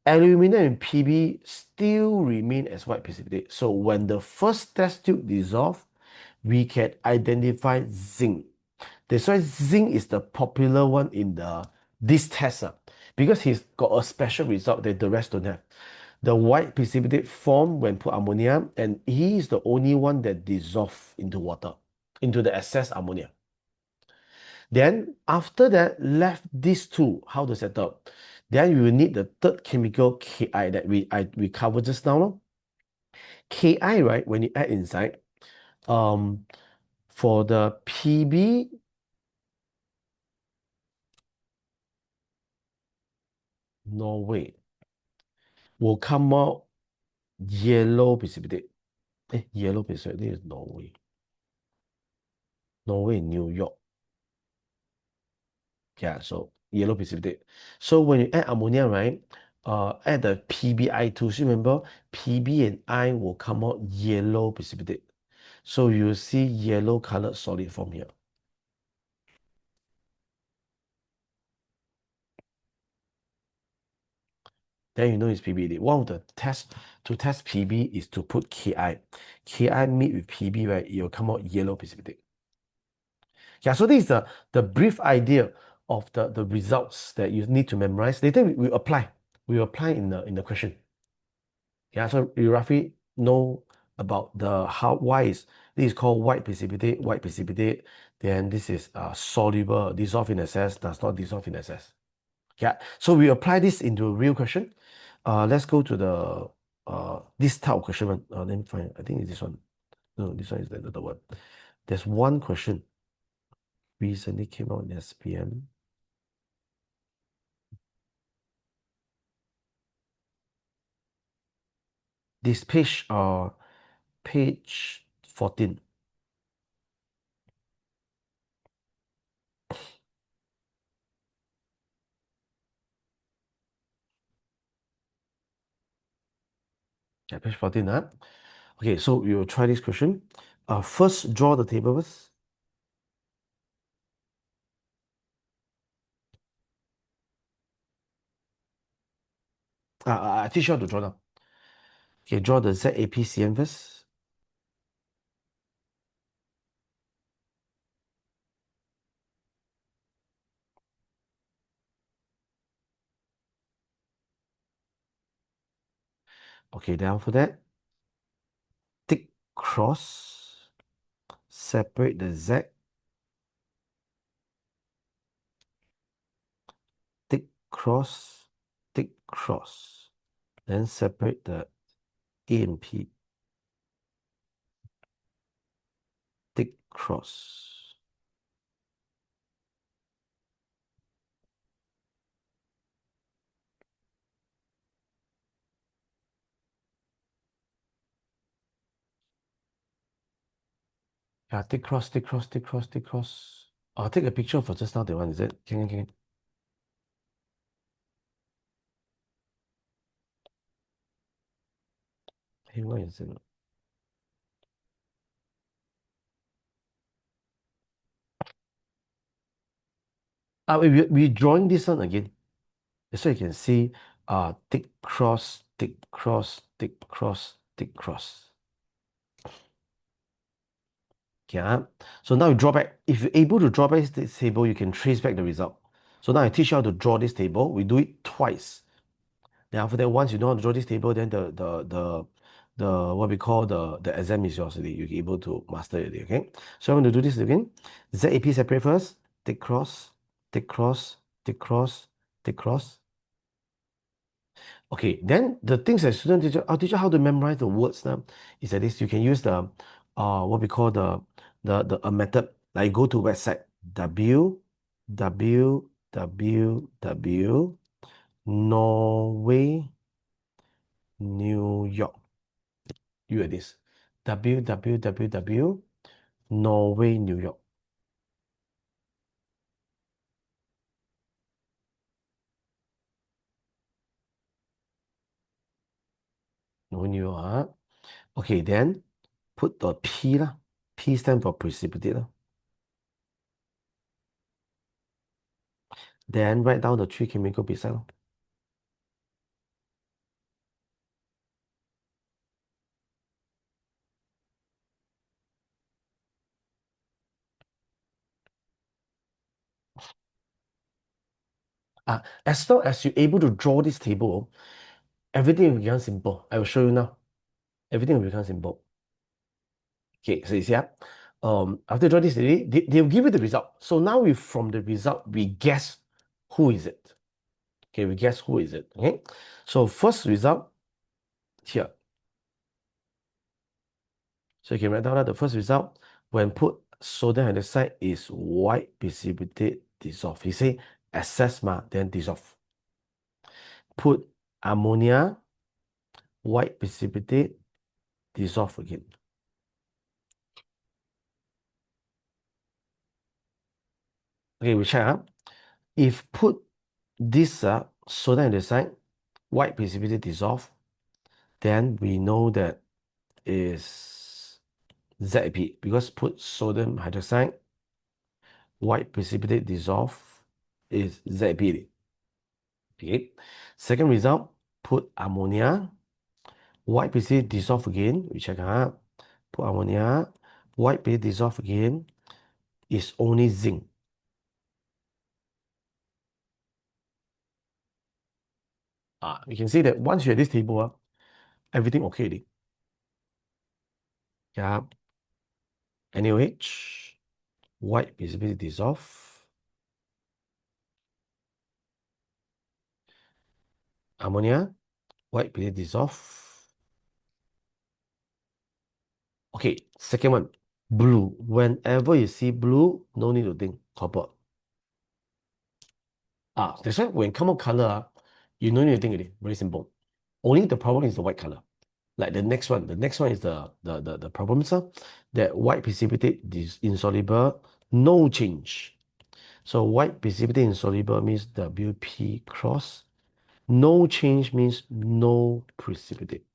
Aluminum and PB still remain as white precipitate. So when the first test tube dissolve, we can identify zinc. That's why zinc is the popular one in this test because he's got a special result that the rest don't have. The white precipitate form when put ammonia, and he is the only one that dissolve into water, into the excess ammonia. Then after that, left these two, how to set up? Then we will need the third chemical Ki that we covered just now. Ki, right, when you add inside, for the PB, Norway, will come out yellow precipitate. Yellow precipitate, this is Norway. Norway, New York. Yeah, so yellow precipitate. So when you add ammonia, right, add the PbI2. So remember, PB and I will come out yellow precipitate. So you see yellow colored solid form here. Then you know it's PB. One of the tests to test PB is to put Ki. Ki meet with PB, right? It will come out yellow precipitate. Yeah, so this is the brief idea of the results that you need to memorize. Later we apply. We apply in the question. Yeah, so you roughly know about why this is called white precipitate. Then this is soluble, dissolve in excess, does not dissolve in excess. Yeah, so we apply this into a real question. Let's go to the this type of question one. Let me find. I think it's this one. No, this one is the other one. There's one question recently came out in SPM. This page page 14. Yeah, page 14. Okay, so we will try this question. First, draw the table first. I teach you how to draw now. Okay, draw the ZAPCM first. Okay, then after that, tick cross, separate the Z, tick cross, then separate the A and P, tick cross. Yeah, tick cross. I'll take a picture for just now, the one, is it? Can. 平安颜色的。we drawing this one again. So you can see tick cross, tick cross, tick cross, tick cross. Yeah. So now you draw back. If you're able to draw back this table, you can trace back the result. So now I teach you how to draw this table. We do it twice. Then after that, once you know how to draw this table, then the what we call the exam is yours already. You're able to master it already, okay? So I'm going to do this again. ZAP separate first. Tick cross, tick cross, tick cross, tick cross. Okay, then the things that student teacher, I'll teach you how to memorize the words now. Is that this, you can use the what we call the a method. Like go to website www Norway New York. You at this www Norway New York. Norway New York. Okay, then put the P lah. P stand for precipitate lah. Then write down the three chemical beside lah. As long as you're able to draw this table, everything will become simple. I will show you now. Everything will become simple. Okay, so you see, after you draw this, they'll give you the result. So now from the result, we guess who is it. Okay, we guess who is it. Okay, so first result here. So you can write down that the first result, when put sodium hydroxide is white precipitate dissolve. He say excess then dissolve. Put ammonia, white precipitate dissolve again. Okay, we check. If put this sodium hydroxide, white precipitate dissolve, then we know that is ZAP because put sodium hydroxide, white precipitate dissolve is ZAP. Okay. Second result, put ammonia, white precipitate dissolve again. We check out. Put ammonia, white precipitate dissolve again is only zinc. You can see that once you have this table, everything okay already. Yeah. NaOH, white precipitate dissolve. Ammonia, white precipitate dissolve. Okay, second one, blue. Whenever you see blue, no need to think copper. That's why when come out color, you no need to think it. Very simple. Only the problem is the white color. Like the next one. The next one is the problem, sir. That white precipitate is insoluble, no change. So white precipitate insoluble means WP cross. No change means no precipitate.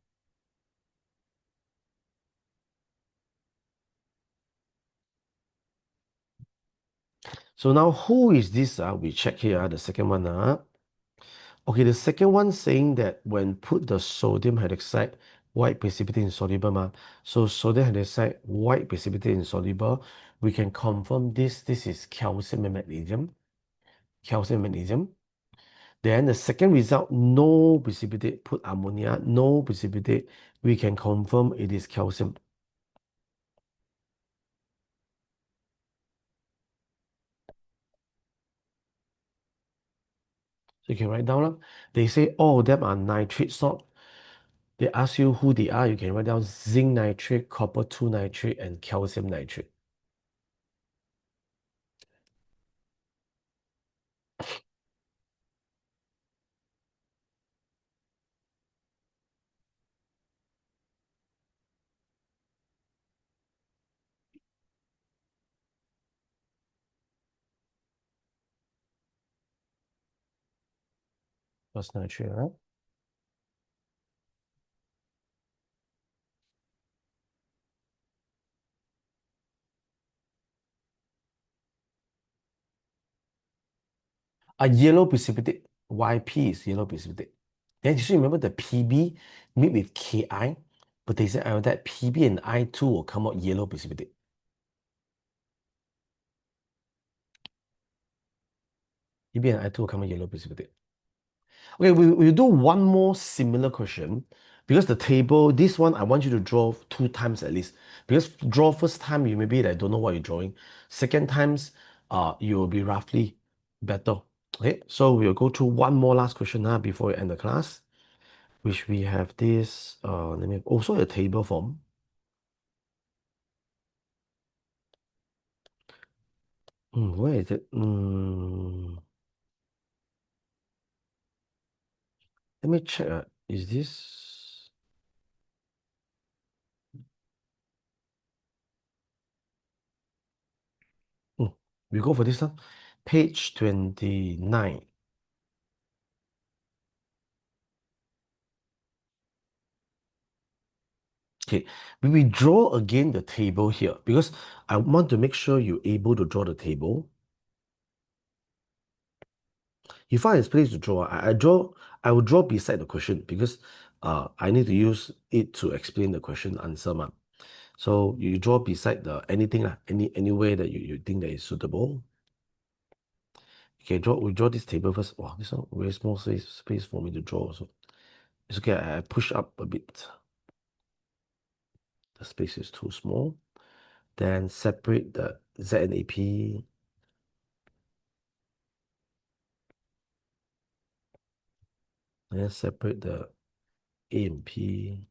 So now who is this? We check here, the second one. Okay, the second one saying that when put the sodium hydroxide, white precipitate insoluble ma. So sodium hydroxide, white precipitate insoluble, we can confirm this is calcium and magnesium. Calcium and magnesium. Then the second result, no precipitate, put ammonia, no precipitate, we can confirm it is calcium. So you can write down. They say all of them are nitrate salt. They ask you who they are. You can write down zinc nitrate, copper 2 nitrate, and calcium nitrate. Plus nitrate, right? A yellow precipitate, YP is yellow precipitate. Then you should remember the PB meet with KI, but they said that PB and I2 will come out yellow precipitate. PB and I2 will come out yellow precipitate. Okay, we'll do one more similar question because the table, this one, I want you to draw 2 times at least. Because draw first time, you maybe like don't know what you're drawing. Second times, you will be roughly better. Okay, so we'll go through one more last question now before we end the class, which we have this, let me, also a table form. Where is it? Let me check. Is this? We go for this one. Page 29. Okay, we draw again the table here because I want to make sure you're able to draw the table. You find a place to draw. I will draw beside the question because I need to use it to explain the question answer. So you draw beside the anything, any way that you think that is suitable. Okay, we draw this table first. Wow, this one very small space for me to draw also. It's okay, I push up a bit. The space is too small. Then separate the Z and AP. Then separate the A and P.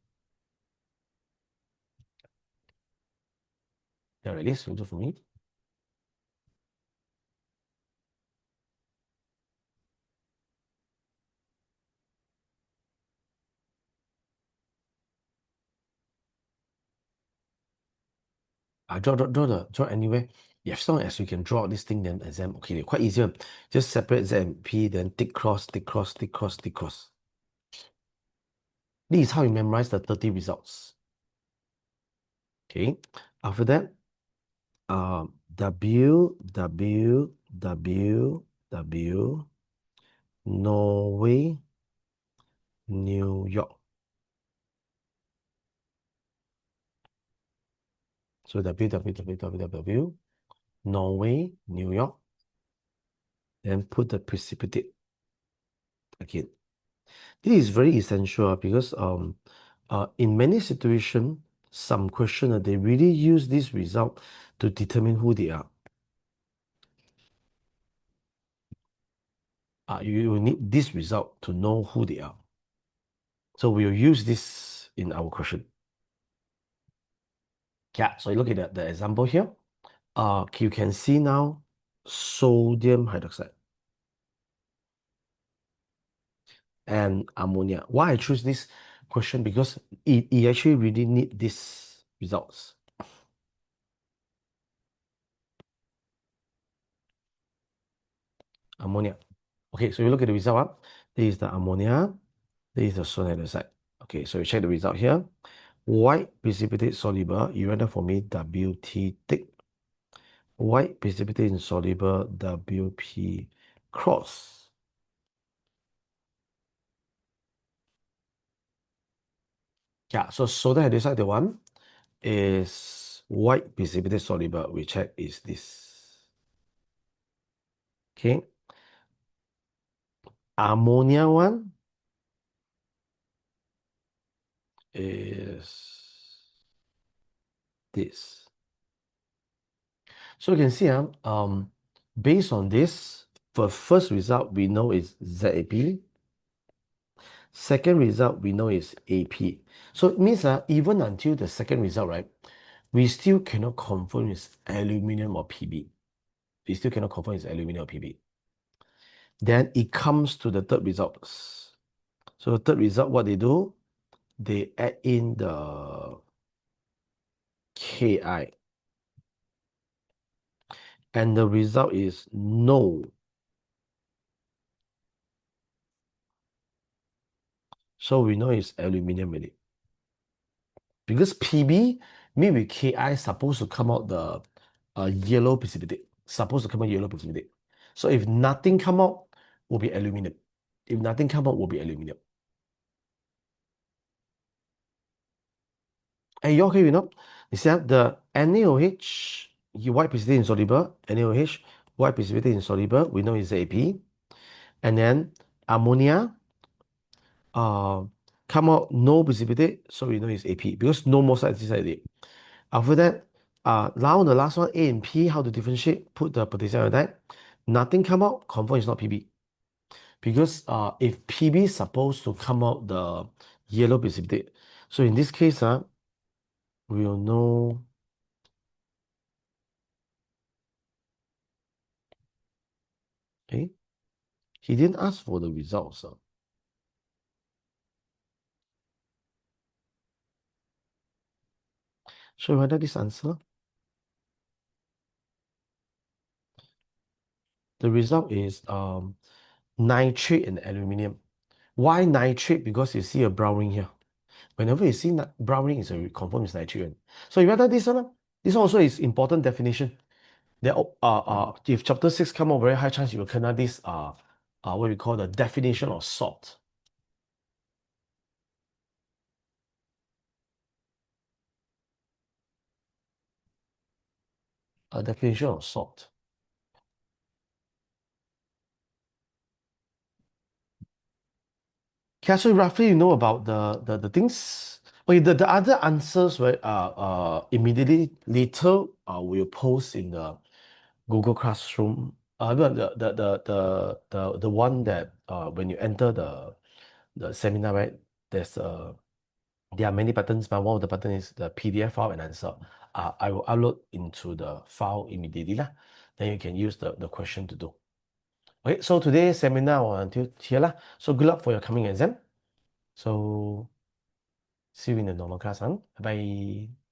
Yeah, right, this will do for me. Draw anywhere. Yeah, as long as you can draw this thing, then exam, okay, quite easier. Just separate Z and P, then tick cross, tick cross, tick cross, tick cross. This is how you memorize the 30 results. Okay, after that, W, W, W, W, Norway, New York. So W, W, W, W, W, W, Norway, New York. Then put the precipitate again. This is very essential because in many situations, some question they really use this result to determine who they are. You need this result to know who they are. So we'll use this in our question. Yeah, so you look at the example here. You can see now sodium hydroxide and ammonia. Why I choose this question? Because it actually really need these results. Ammonia. Okay, so you look at the result. This is the ammonia. This is the sodium hydroxide. Okay, so you check the result here. White precipitate soluble, you render for me WT thick. White precipitate insoluble, WP cross. Yeah, so sodium hydroxide, the one is white precipitate soluble. We check is this. Okay. Ammonia one is this. So you can see, based on this, for first result, we know is ZAP. Second result, we know is AP. So it means even until the second result, right, we still cannot confirm it's aluminum or PB. We still cannot confirm it's aluminum or PB. Then it comes to the third results. So the third result, what they do, they add in the KI. And the result is no. So we know it's aluminum already. Because PB, me with KI supposed to come out the yellow precipitate. Supposed to come out yellow precipitate. So if nothing come out, will be aluminum. If nothing come out, will be aluminum. And you okay, you know? You see the NaOH, you white precipitate insoluble, NaOH, white precipitate insoluble, we know is AP. And then ammonia, come out no precipitate, so we know it's AP because no more side inside it. After that, now the last one, A and P, how to differentiate, put the potassium iodide. Nothing come out, confirm it's not PB. Because if PB is supposed to come out the yellow precipitate. So in this case, we will know. Okay, he didn't ask for the results. So whether this answer, the result is nitrate and aluminium. Why nitrate? Because you see a brown ring here. Whenever you see brown ring, it's a confirm it's nitrate. So you whether this one, this one also is important definition. That if chapter 6 come out, very high chance you will kena this what we call the definition of salt. A definition of salt. Okay, so roughly you know about the things. Okay, the other answers, right, immediately later we'll post in the Google Classroom. The one that when you enter the seminar, right, there are many buttons, but one of the buttons is the PDF file and answer. I will upload into the file immediately lah. Then you can use the question to do. Okay, so today's seminar until here lah. So good luck for your coming exam. So see you in the normal class, huh? Bye bye.